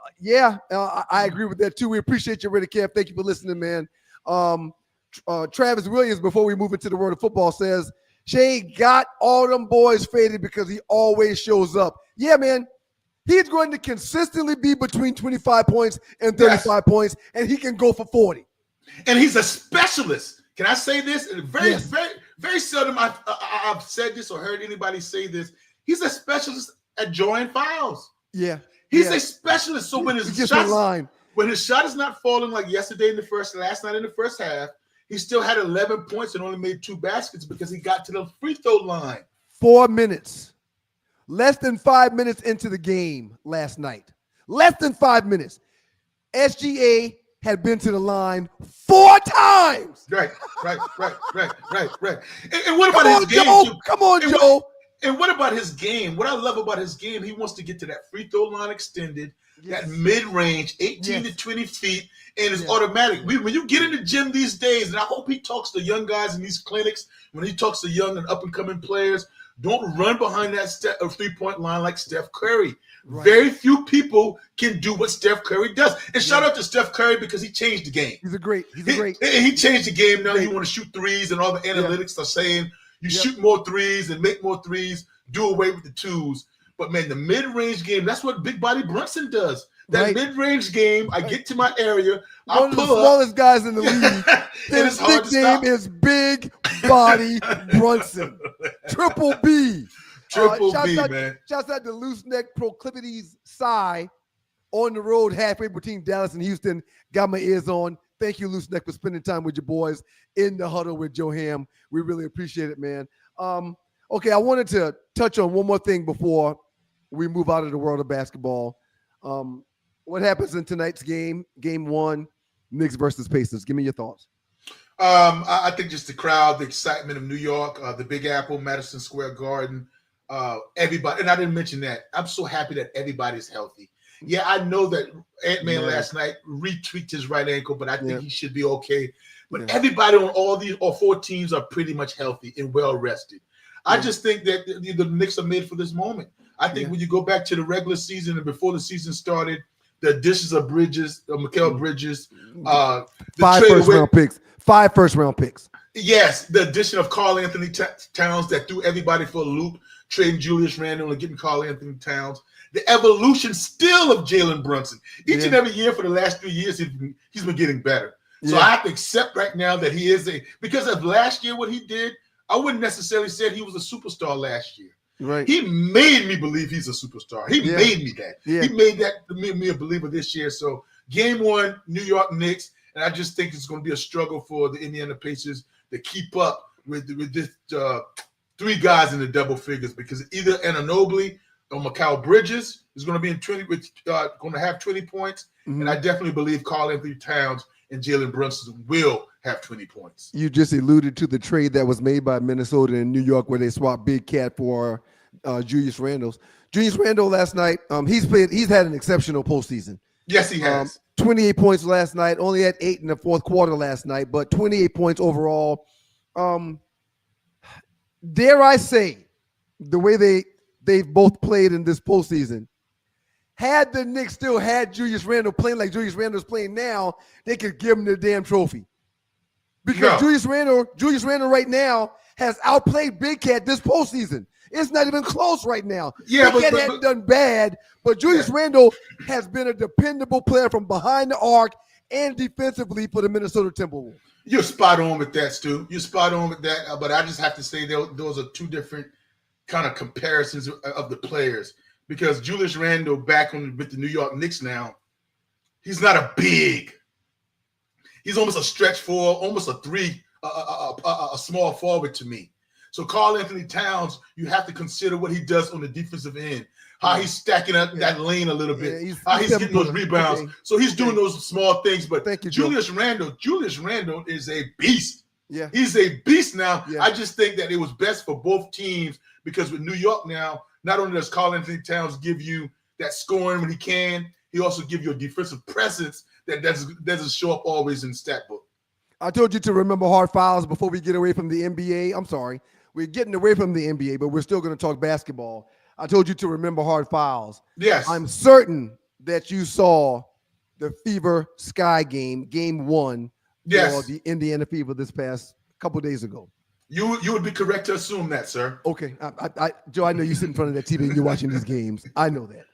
agree with that too. We appreciate you, Rated Kev. Thank you for listening, man. Travis Williams, before we move into the world of football, says, Shay got all them boys faded because he always shows up. Yeah, man. He's going to consistently be between 25 points and 35 points, and he can go for 40. And he's a specialist. Can I say this? Very seldom I've said this or heard anybody say this. He's a specialist at drawing fouls. Yeah. He's a specialist. So when his shot is not falling like last night in the first half, he still had 11 points and only made 2 baskets because he got to the free throw line. 4 minutes. Less than 5 minutes into the game last night. Less than 5 minutes. SGA had been to the line 4 times. Right. And what about his game? Joe. Come on, Joe. And what about his game? What I love about his game, he wants to get to that free throw line extended, that mid-range, 18 to 20 feet, and it's automatic. When you get in the gym these days, and I hope he talks to young guys in these clinics, when he talks to young and up-and-coming players, don't run behind that three-point line like Steph Curry. Right. Very few people can do what Steph Curry does. And shout out to Steph Curry because he changed the game. He's great. He changed the game. Now you want to shoot threes, and all the analytics are saying you shoot more threes and make more threes, do away with the twos. But, man, the mid-range game, that's what Big Body Brunson does. That mid-range game, I get to my area, one of the smallest guys in the league. His nickname is Big Body Brunson. Triple B. Man. Shouts out to Loose Neck Proclivities Psy on the road halfway between Dallas and Houston. Got my ears on. Thank you, Loose Neck, for spending time with your boys in the huddle with Joe Ham. We really appreciate it, man. Okay, I wanted to touch on one more thing before we move out of the world of basketball. What happens in tonight's game, game 1, Knicks versus Pacers? Give me your thoughts. I think just the crowd, the excitement of New York, the Big Apple, Madison Square Garden, everybody. And I didn't mention that. I'm so happy that everybody's healthy. Yeah, I know that Ant-Man last night retweaked his right ankle, but I think he should be okay. But everybody on all 4 teams are pretty much healthy and well rested. I just think that the Knicks are made for this moment. I think when you go back to the regular season and before the season started, the additions of Mikal Bridges, 5 first-round picks. 5 first-round picks. Yes, the addition of Karl Anthony Towns that threw everybody for a loop, trading Julius Randle and getting Karl Anthony Towns. The evolution still of Jalen Brunson. Each and every year for the last 3 years, he's been getting better. So I have to accept right now that he is because of last year, what he did, I wouldn't necessarily say he was a superstar last year. Right. He made me believe he's a superstar. He made me that. Yeah. He made me a believer this year. So game 1, New York Knicks, and I just think it's going to be a struggle for the Indiana Pacers to keep up with this 3 guys in the double figures because either Anunoby or Mikal Bridges is going to be going to have 20 points, and I definitely believe Karl Anthony Towns and Jalen Brunson will have 20 points. You just alluded to the trade that was made by Minnesota and New York where they swapped Big Cat for Julius Randle. Julius Randle last night, he's had an exceptional postseason. Yes, he has. 28 points last night, only had 8 in the fourth quarter last night, but 28 points overall. Dare I say, the way they've both played in this postseason, had the Knicks still had Julius Randle playing like Julius Randle's playing now, they could give him the damn trophy. Because Julius Randle right now has outplayed Big Cat this postseason. It's not even close right now. Yeah, Big Cat hadn't done bad, but Julius Randle has been a dependable player from behind the arc and defensively for the Minnesota Timberwolves. You're spot on with that, Stu. You're spot on with that. But I just have to say those are two different kind of comparisons of the players. Because Julius Randle back with the New York Knicks now, he's not a big. He's almost a stretch four, almost a three, a small forward to me. So Karl Anthony Towns, you have to consider what he does on the defensive end, how he's stacking up that lane a little bit, how he's getting those rebounds. Okay. So he's doing those small things. But Julius Randle is a beast. Yeah, he's a beast now. Yeah. I just think that it was best for both teams because with New York now, not only does Karl Anthony Towns give you that scoring when he can, he also gives you a defensive presence that doesn't show up always in the stat book. I told you to remember hard fouls before we get away from the NBA. I'm sorry. We're getting away from the NBA, but we're still going to talk basketball. I told you to remember hard fouls. Yes. I'm certain that you saw the Fever Sky game, game 1 for the Indiana Fever this past couple of days ago. You would be correct to assume that, sir. Okay. Joe, I know you sit in front of that TV and you're watching these games. I know that.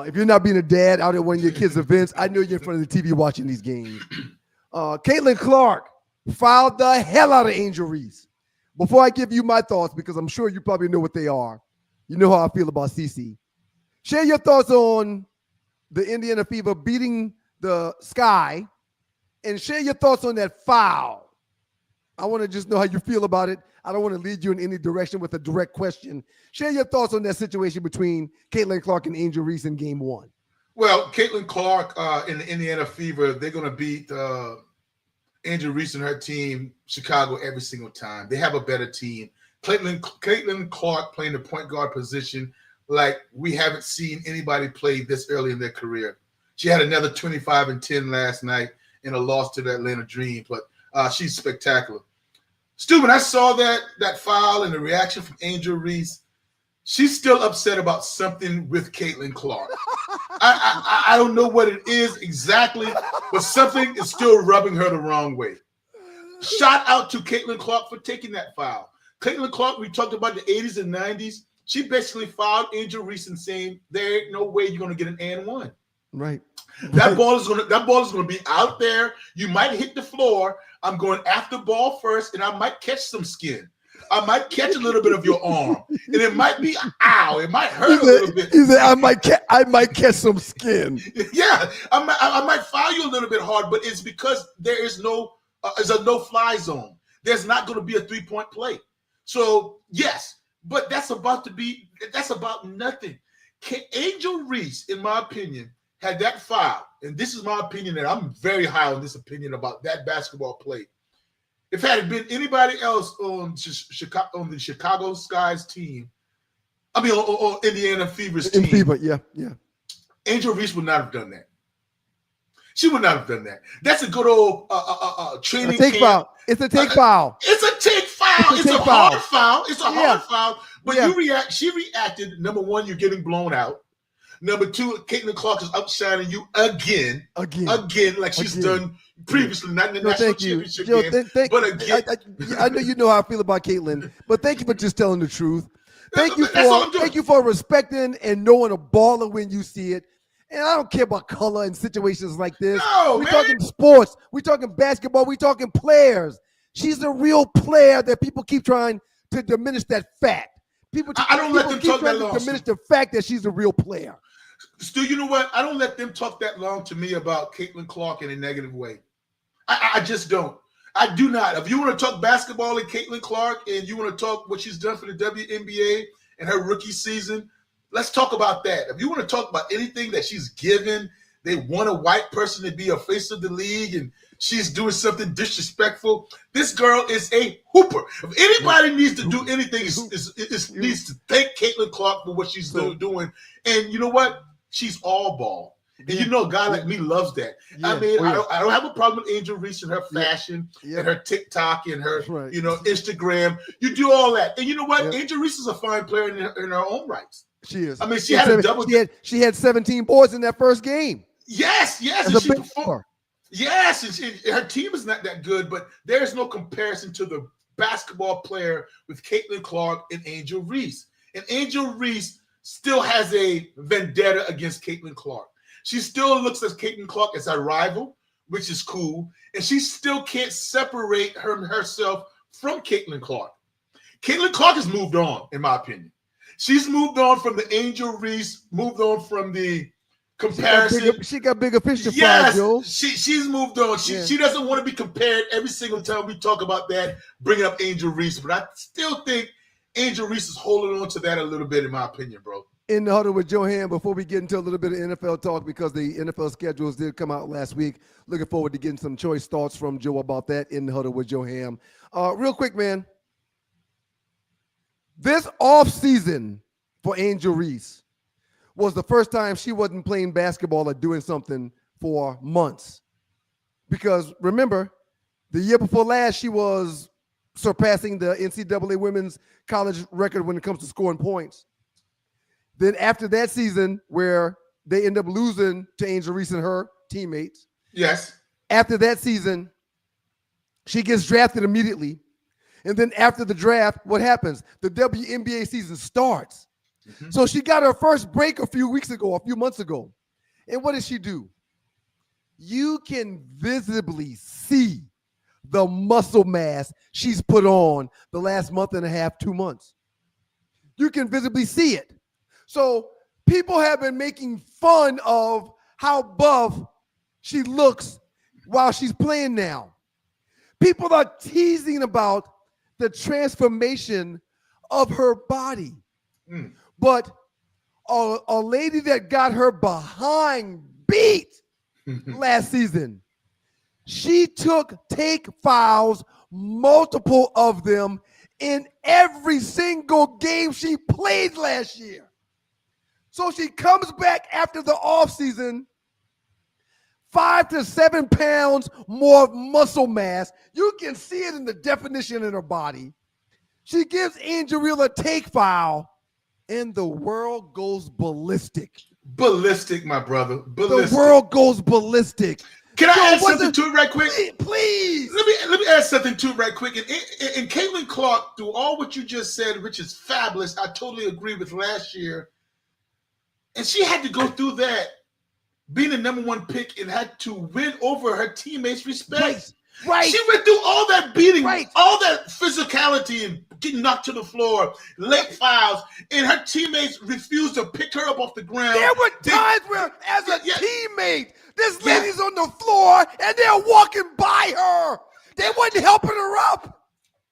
If you're not being a dad out at one of your kids' events, I know you're in front of the TV watching these games. Caitlin Clark fouled the hell out of Angel Reese. Before I give you my thoughts, because I'm sure you probably know what they are, you know how I feel about CC. Share your thoughts on the Indiana Fever beating the Sky, and share your thoughts on that foul. I want to just know how you feel about it. I don't want to lead you in any direction with a direct question. Share your thoughts on that situation between Caitlin Clark and Angel Reese in game 1. Well, Caitlin Clark in the Indiana Fever, they're going to beat Angel Reese and her team, Chicago, every single time. They have a better team. Caitlin Clark playing the point guard position like we haven't seen anybody play this early in their career. She had another 25 and 10 last night in a loss to the Atlanta Dream, but she's spectacular. Stu, when I saw that foul and the reaction from Angel Reese, she's still upset about something with Caitlin Clark. I don't know what it is exactly, but something is still rubbing her the wrong way. Shout out to Caitlin Clark for taking that foul. Caitlin Clark, we talked about the 80s and 90s. She basically fouled Angel Reese and saying, there ain't no way you're going to get an and one. Right. That ball is going to be out there. You might hit the floor. I'm going after ball first, and I might catch some skin. I might catch a little bit of your arm, and it might be ow. It might hurt a little bit. He said, I might catch some skin. Yeah, I might foul you a little bit hard, but it's because there is no no-fly zone. There's not going to be a three-point play. So yes, but that's about nothing. Angel Reese, in my opinion, had that foul, and this is my opinion, and I'm very high on this opinion about that basketball play. If it had been anybody else on the Chicago Sky's team, on Indiana Fever's team, yeah. Angel Reese would not have done that. She would not have done that. That's a good old training camp. Foul. It's a take foul. It's a take foul. It's a hard foul. It's a hard foul. But she reacted. Number one, you're getting blown out. Number two, Caitlin Clark is outshining you again, like she's done previously, not in the national championship game, but again. I know you know how I feel about Caitlin, but thank you for just telling the truth. Thank you for respecting and knowing a baller when you see it. And I don't care about color in situations like this. We're talking sports. We're talking basketball. We're talking players. She's a real player that people keep trying to diminish that fact. I don't let them talk that long. Diminish the fact that she's a real player. Stu, you know what? I don't let them talk that long to me about Caitlin Clark in a negative way. I just don't. I do not. If you want to talk basketball and Caitlin Clark and you want to talk what she's done for the WNBA and her rookie season, let's talk about that. If you want to talk about anything that she's given, they want a white person to be a face of the league and she's doing something disrespectful. This girl is a hooper. If anybody needs to do anything, it needs to thank Caitlin Clark for what she's doing. And you know what? She's all ball. And you know a guy like me loves that. Yeah. I don't have a problem with Angel Reese and her fashion and her TikTok and her Instagram. You do all that. And you know what? Angel Reese is a fine player in her own rights. She is. She had a double. She had 17 boards in that first game. Yes. And she performed. Yes, and her team is not that good, but there's no comparison to the basketball player with Caitlin Clark and Angel Reese. And Angel Reese still has a vendetta against Caitlin Clark. She still looks at Caitlin Clark as a rival, which is cool. And she still can't separate herself from Caitlin Clark. Caitlin Clark has moved on, in my opinion. She's moved on from the Angel Reese, moved on from the comparison. She got bigger fish to fry, Yes, Joe. she's moved on. She doesn't want to be compared every single time we talk about that, bringing up Angel Reese. But I still think Angel Reese is holding on to that a little bit, in my opinion, bro. In the Huddle with Joe Ham, before we get into a little bit of NFL talk, because the NFL schedules did come out last week. Looking forward to getting some choice thoughts from Joe about that in the Huddle with Joe Ham. Real quick, man. This offseason for Angel Reese was the first time she wasn't playing basketball or doing something for months. Because remember, the year before last, she was surpassing the NCAA women's college record when it comes to scoring points. Then after that season, where they end up losing to Angel Reese and her teammates. Yes. After that season, she gets drafted immediately. And then after the draft, what happens? The WNBA season starts. Mm-hmm. So she got her first break a few months ago. And what does she do? You can visibly see the muscle mass she's put on the last month and a half, 2 months. You can visibly see it. So people have been making fun of how buff she looks while she's playing now. People are teasing about the transformation of her body. Mm. But a lady that got her behind beat last season, she took take fouls, multiple of them, in every single game she played last year. So she comes back after the offseason, 5 to 7 pounds more muscle mass. You can see it in the definition in her body. She gives Angel Reese a take foul, and the world goes ballistic. Ballistic, my brother. Ballistic. The world goes ballistic. Can I add something to it right quick? Please. Let me add something to it right quick. And Caitlin Clark, through all what you just said, which is fabulous, I totally agree with last year. And she had to go through that, being the number one pick, and had to win over her teammates' respect. Right. She went through all that beating, right, all that physicality and getting knocked to the floor, late fouls, and her teammates refused to pick her up off the ground. There were times where, as a teammate, this lady's on the floor and they're walking by her. They wasn't helping her up.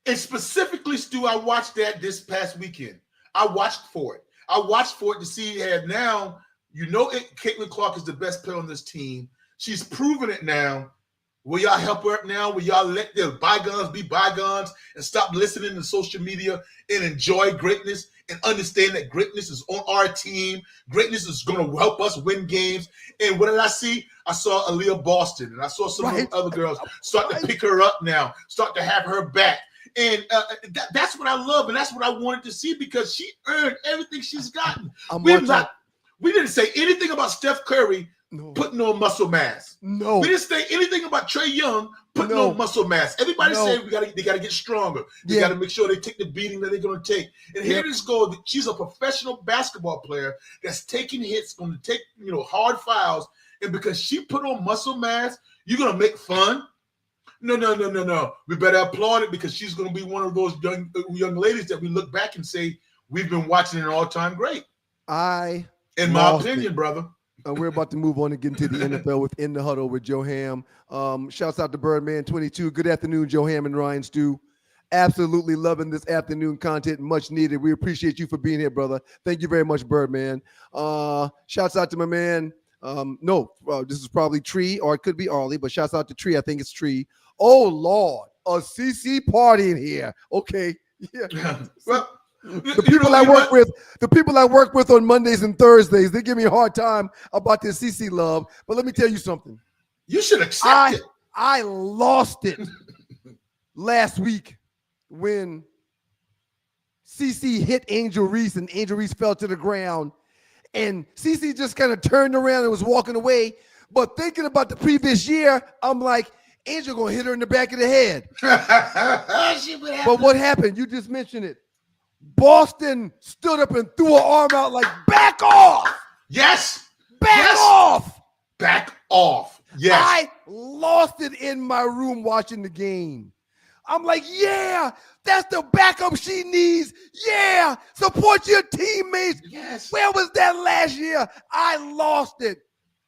And specifically, Stu, I watched that this past weekend. I watched for it. I watched for it to see her now. You know, Caitlin Clark is the best player on this team. She's proven it now. Will y'all help her up now? Will y'all let the bygones be bygones and stop listening to social media and enjoy greatness and understand that greatness is on our team? Greatness is going to help us win games. And what did I see? I saw Aaliyah Boston, and I saw some of the other girls start to pick her up now, start to have her back. And that's what I love, and that's what I wanted to see, because she earned everything she's gotten. We didn't say anything about Steph Curry putting on muscle mass. No. We didn't say anything about Trae Young putting on muscle mass. Everybody said they got to get stronger. They got to make sure they take the beating that they're going to take. And here this goes. She's a professional basketball player that's taking hits, going to take hard fouls, and because she put on muscle mass, you're going to make fun. No. We better applaud it, because she's going to be one of those young ladies that we look back and say, we've been watching an all-time great. In my opinion, brother. We're about to move on and get into the NFL with In the Huddle with Joe Ham. Shouts out to Birdman22. Good afternoon, Joe Ham and Ryan Stu. Absolutely loving this afternoon content. Much needed. We appreciate you for being here, brother. Thank you very much, Birdman. Shouts out to my man. This is probably Tree, or it could be Arlie, but shouts out to Tree. I think it's Tree. Oh, Lord. A CC party in here. Okay. Yeah. Well, the people I work with on Mondays and Thursdays, they give me a hard time about this CC love. But let me tell you something. You should accept it. I lost it last week when CC hit Angel Reese and Angel Reese fell to the ground. And CC just kind of turned around and was walking away. But thinking about the previous year, I'm like, Angel going to hit her in the back of the head. But what happened? You just mentioned it. Boston stood up and threw her arm out like, back off. Yes. Back off. Back off. Yes. I lost it in my room watching the game. I'm like, yeah, that's the backup she needs. Yeah, support your teammates. Yes. Where was that last year? I lost it.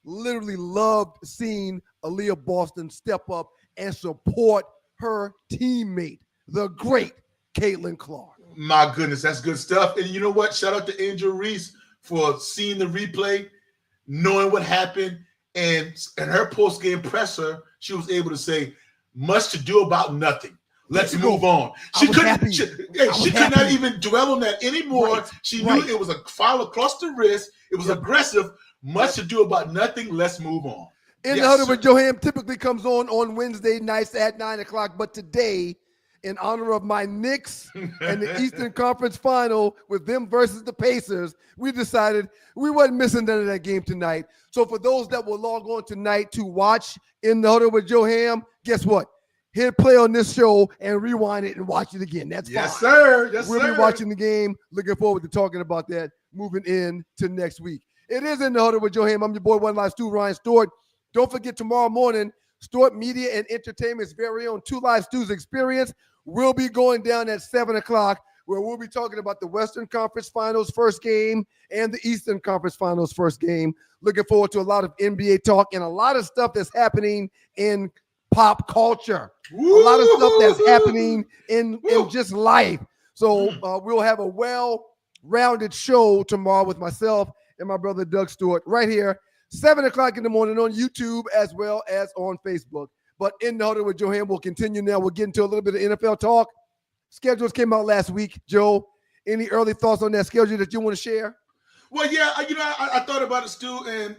Literally loved seeing Aaliyah Boston step up and support her teammate, the great Caitlin Clark. My goodness, that's good stuff. And you know what? Shout out to Angel Reese for seeing the replay, knowing what happened, and her post-game presser, she was able to say, much to do about nothing. Let's move on. She could not even dwell on that anymore. Right. She knew it was a foul across the wrist. It was aggressive. Much to do about nothing. Let's move on. In the Huddle with Johan typically comes on Wednesday nights at 9 o'clock. But today, in honor of my Knicks and the Eastern Conference Final with them versus the Pacers, we decided we wasn't missing none of that game tonight. So for those that will log on tonight to watch In the Huddle with Johan, guess what? Hit play on this show and rewind it and watch it again. That's fine. Yes, sir. Yes, we'll be watching the game. Looking forward to talking about that moving in to next week. It is In the Huddle with Johan. I'm your boy, One Live Stu, Ryan Stewart. Don't forget tomorrow morning, Stewart Media and Entertainment's very own Two Live Stu's Experience will be going down at 7 o'clock, where we'll be talking about the Western Conference Finals first game and the Eastern Conference Finals first game. Looking forward to a lot of NBA talk and a lot of stuff that's happening in pop culture. Woo! A lot of stuff that's happening in just life. So we'll have a well-rounded show tomorrow with myself and my brother Doug Stewart right here, 7 o'clock in the morning on YouTube as well as on Facebook. But In the Huddle with Johan will continue now. We'll get into a little bit of NFL talk. Schedules came out last week. Joe, any early thoughts on that schedule that you want to share? Well, yeah, I thought about it, Stu, and,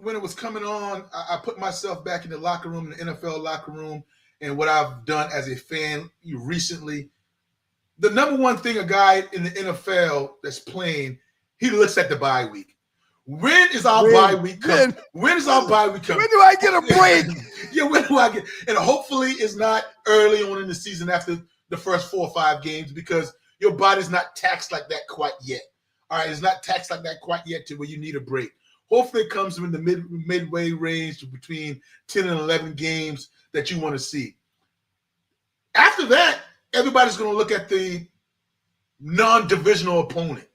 when it was coming on, I put myself back in the locker room, the NFL locker room, and what I've done as a fan recently. The number one thing a guy in the NFL that's playing, he looks at the bye week. When is our bye week coming? When is our bye week coming? When do I get a break? Yeah, when do I get? And hopefully it's not early on in the season after the first 4 or 5 games, because your body's not taxed like that quite yet. All right, it's not taxed like that quite yet to where you need a break. Hopefully it comes in the midway range between 10 and 11 games that you want to see. After that, everybody's going to look at the non-divisional opponent.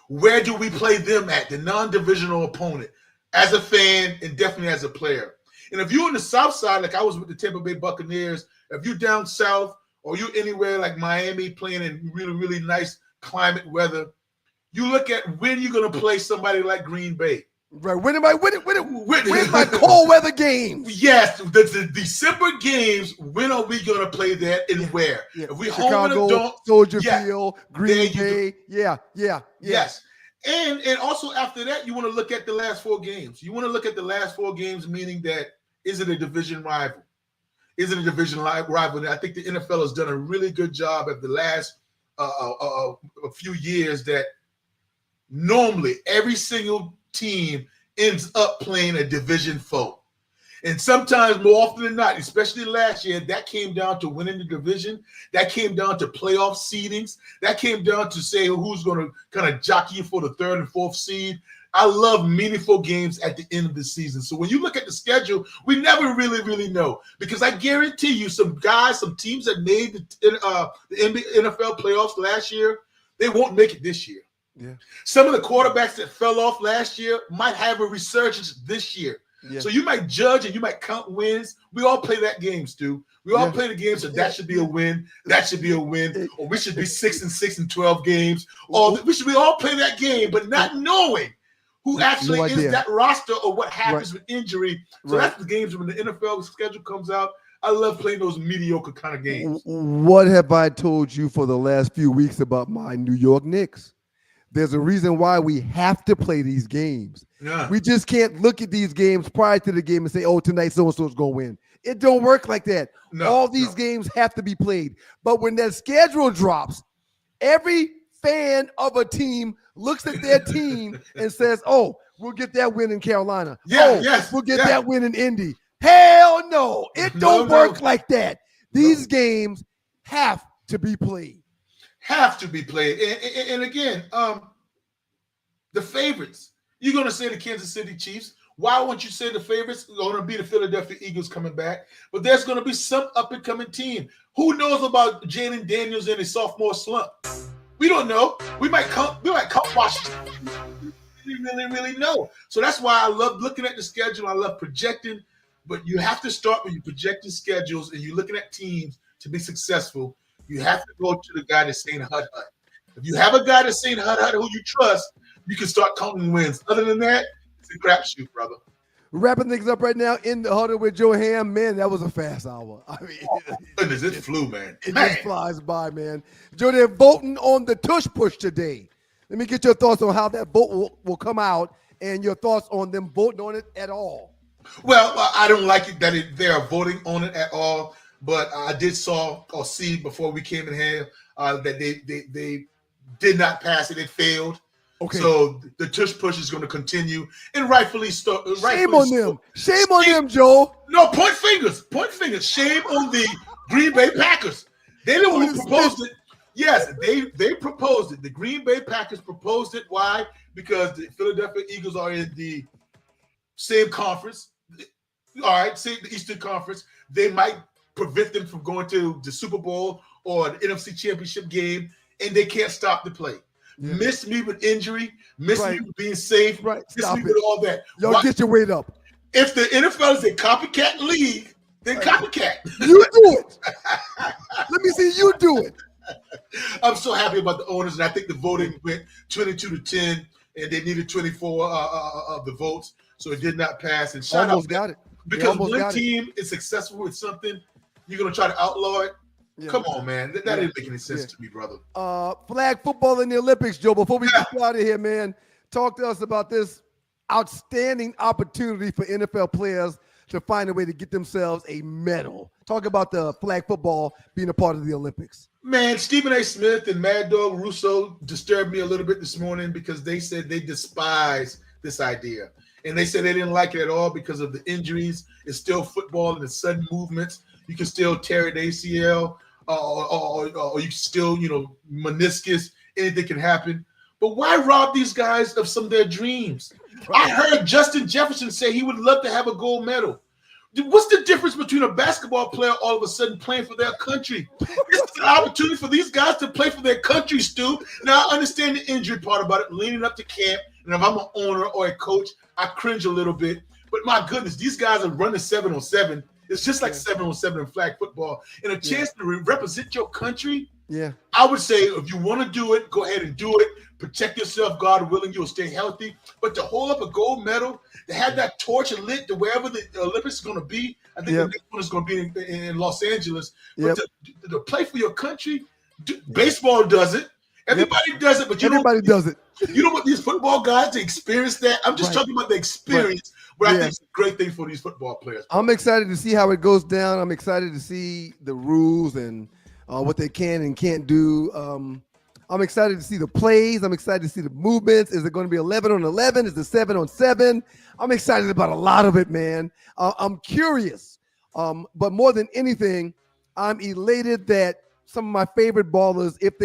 Where do we play them at, the non-divisional opponent, as a fan and definitely as a player? And if you're on the south side, like I was with the Tampa Bay Buccaneers, if you're down south or you're anywhere like Miami playing in really, really nice climate weather, you look at when you're going to play somebody like Green Bay. Right. Where's my cold weather games? Yes, the December games, when are we going to play that and where? Yeah. If we Chicago, home in a Soldier Field, Green Bay. Yes. And also after that, you want to look at the last 4 games. You want to look at the last 4 games, meaning that, is it a division rival? Is it a division rival? And I think the NFL has done a really good job of the last a few years that normally every single team ends up playing a division foe. And sometimes, more often than not, especially last year, that came down to winning the division. That came down to playoff seedings. That came down to say who's going to kind of jockey for the 3rd and 4th seed. I love meaningful games at the end of the season. So when you look at the schedule, we never really know, because I guarantee you some teams that made the NFL playoffs last year, they won't make it this year. Yeah. Some of the quarterbacks that fell off last year might have a resurgence this year. Yeah. So you might judge and you might count wins. We all play that game, Stu. We all play the game, so that should be a win. That should be a win. Or we should be 6-6 in 12 games. Or we all play that game, but not knowing who actually is that roster or what happens with injury. So that's the games when the NFL schedule comes out. I love playing those mediocre kind of games. What have I told you for the last few weeks about my New York Knicks? There's a reason why we have to play these games. Yeah. We just can't look at these games prior to the game and say, oh, tonight so-and-so is going to win. It don't work like that. All these games have to be played. But when that schedule drops, every fan of a team looks at their team and says, oh, we'll get that win in Carolina. We'll get that win in Indy. Hell no. It don't work like that. These games have to be played. Have to be played. And again, the favorites. You're going to say the Kansas City Chiefs. Why won't you say the favorites are going to be the Philadelphia Eagles coming back? But there's going to be some up-and-coming team. Who knows about Jalen Daniels in his sophomore slump? We don't know. We might come Washington. We really know. So that's why I love looking at the schedule. I love projecting. But you have to start when you're projecting schedules and you're looking at teams to be successful. You have to go to the guy that's saying hut. If you have a guy that's saying hut who you trust, you can start counting wins. Other than that, it's a crapshoot, brother. Wrapping things up right now in the huddle with Joe Ham. Man, that was a fast hour. I mean, goodness, it flew, man. It just flies by, man. Joe, they're voting on the tush push today. Let me get your thoughts on how that vote will come out and your thoughts on them voting on it at all. Well, I don't like it that they are voting on it at all, but I did see before we came in here that they did not pass it. It failed. Okay. So the tush push is going to continue, and rightfully so. Shame on them. Shame on them, Joe. No, point fingers. Point fingers. Shame on the Green Bay Packers. They the one who proposed it. Yes, they proposed it. The Green Bay Packers proposed it. Why? Because the Philadelphia Eagles are in the same conference. All right, same the Eastern Conference. They might prevent them from going to the Super Bowl or the NFC Championship game, and they can't stop the play. Yeah. Miss me with injury, me with being safe, miss me with all that. Y'all get your weight up. If the NFL is a copycat league, then copycat. You do it. Let me see you do it. I'm so happy about the owners, and I think the voting went 22-10, and they needed 24 of the votes, so it did not pass. And shout almost out got it. Because one team is successful with something, you're going to try to outlaw it. Yeah. Come on, man. That didn't make any sense to me, brother. Flag football in the Olympics, Joe. Before we get out of here, man, talk to us about this outstanding opportunity for NFL players to find a way to get themselves a medal. Talk about the flag football being a part of the Olympics. Man, Stephen A. Smith and Mad Dog Russo disturbed me a little bit this morning because they said they despise this idea. And they said they didn't like it at all because of the injuries. It's still football and the sudden movements. You can still tear an ACL or you can still, meniscus. Anything can happen. But why rob these guys of some of their dreams? I heard Justin Jefferson say he would love to have a gold medal. What's the difference between a basketball player all of a sudden playing for their country? It's an opportunity for these guys to play for their country, Stu. Now, I understand the injury part about it, leading up to camp. And if I'm an owner or a coach, I cringe a little bit. But my goodness, these guys are running 7-on-7. It's just like 7-on-7 in flag football. And a chance to represent your country. Yeah, I would say if you want to do it, go ahead and do it. Protect yourself, God willing, you'll stay healthy. But to hold up a gold medal, to have that torch lit to wherever the Olympics is going to be, I think the next one is going to be in Los Angeles. But to play for your country, baseball does it. Everybody does it, but everybody does it. You don't want these football guys to experience that. I'm just talking about the experience, but I think it's a great thing for these football players. I'm excited to see how it goes down. I'm excited to see the rules and what they can and can't do. I'm excited to see the plays. I'm excited to see the movements. Is it going to be 11-on-11? Is it 7-on-7? I'm excited about a lot of it, man. I'm curious. But more than anything, I'm elated that some of my favorite ballers, if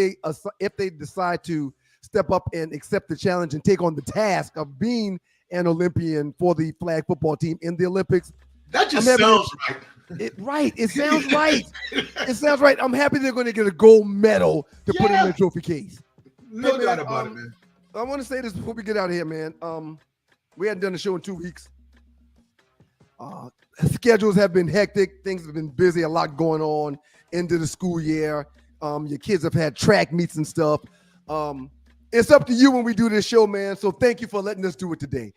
they decide to step up and accept the challenge and take on the task of being an Olympian for the flag football team in the Olympics. That just sounds right. It sounds right. It sounds right. I'm happy they're going to get a gold medal to put in their trophy case. No doubt about it, man. I want to say this before we get out of here, man. We hadn't done a show in 2 weeks. Schedules have been hectic. Things have been busy. A lot going on into the school year. Your kids have had track meets and stuff. It's up to you when we do this show, man. So thank you for letting us do it today.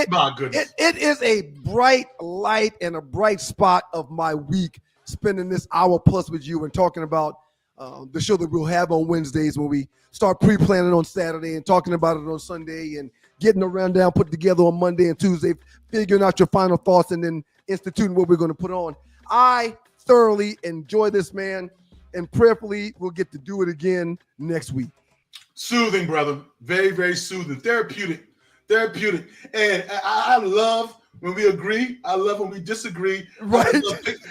My goodness. It is a bright light and a bright spot of my week, spending this hour plus with you and talking about the show that we'll have on Wednesdays when we start pre-planning on Saturday and talking about it on Sunday and getting a rundown put together on Monday and Tuesday, figuring out your final thoughts and then instituting what we're going to put on. I thoroughly enjoy this, man, and prayerfully we'll get to do it again next week. Soothing, brother. Very, very soothing. Therapeutic. And I love when we agree. I love when we disagree. Right.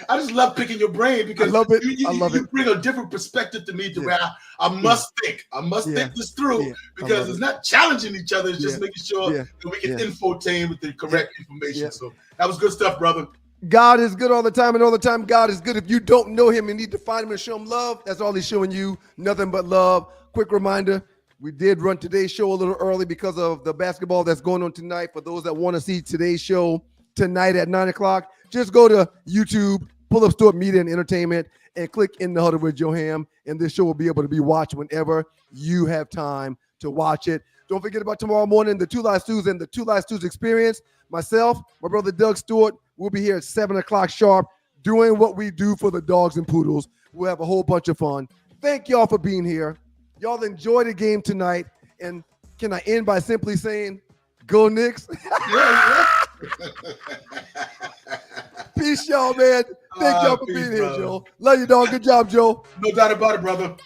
I just love picking your brain because I love it. You bring a different perspective to me to where I must think. I must think this through because it's not challenging each other. It's just making sure that we can infotain with the correct information. So that was good stuff, brother. God is good all the time, and all the time God is good. If you don't know him and need to find him and show him love, that's all he's showing you, nothing but love. Quick reminder, we did run today's show a little early because of the basketball that's going on tonight. For those that want to see today's show tonight at 9 o'clock, just go to YouTube, pull up Stewart Media and Entertainment, and click in the Huddle with Joe Ham, and this show will be able to be watched whenever you have time to watch it. Don't forget about tomorrow morning, the Two Live Stews and the Two Live Stews Experience. Myself, my brother Doug Stewart, we'll be here at 7 o'clock sharp doing what we do for the dogs and poodles. We'll have a whole bunch of fun. Thank y'all for being here. Y'all enjoy the game tonight. And can I end by simply saying, go Knicks? Peace, y'all, man. Thank y'all for being here, Joe. Love you, dog. Good job, Joe. No doubt about it, brother.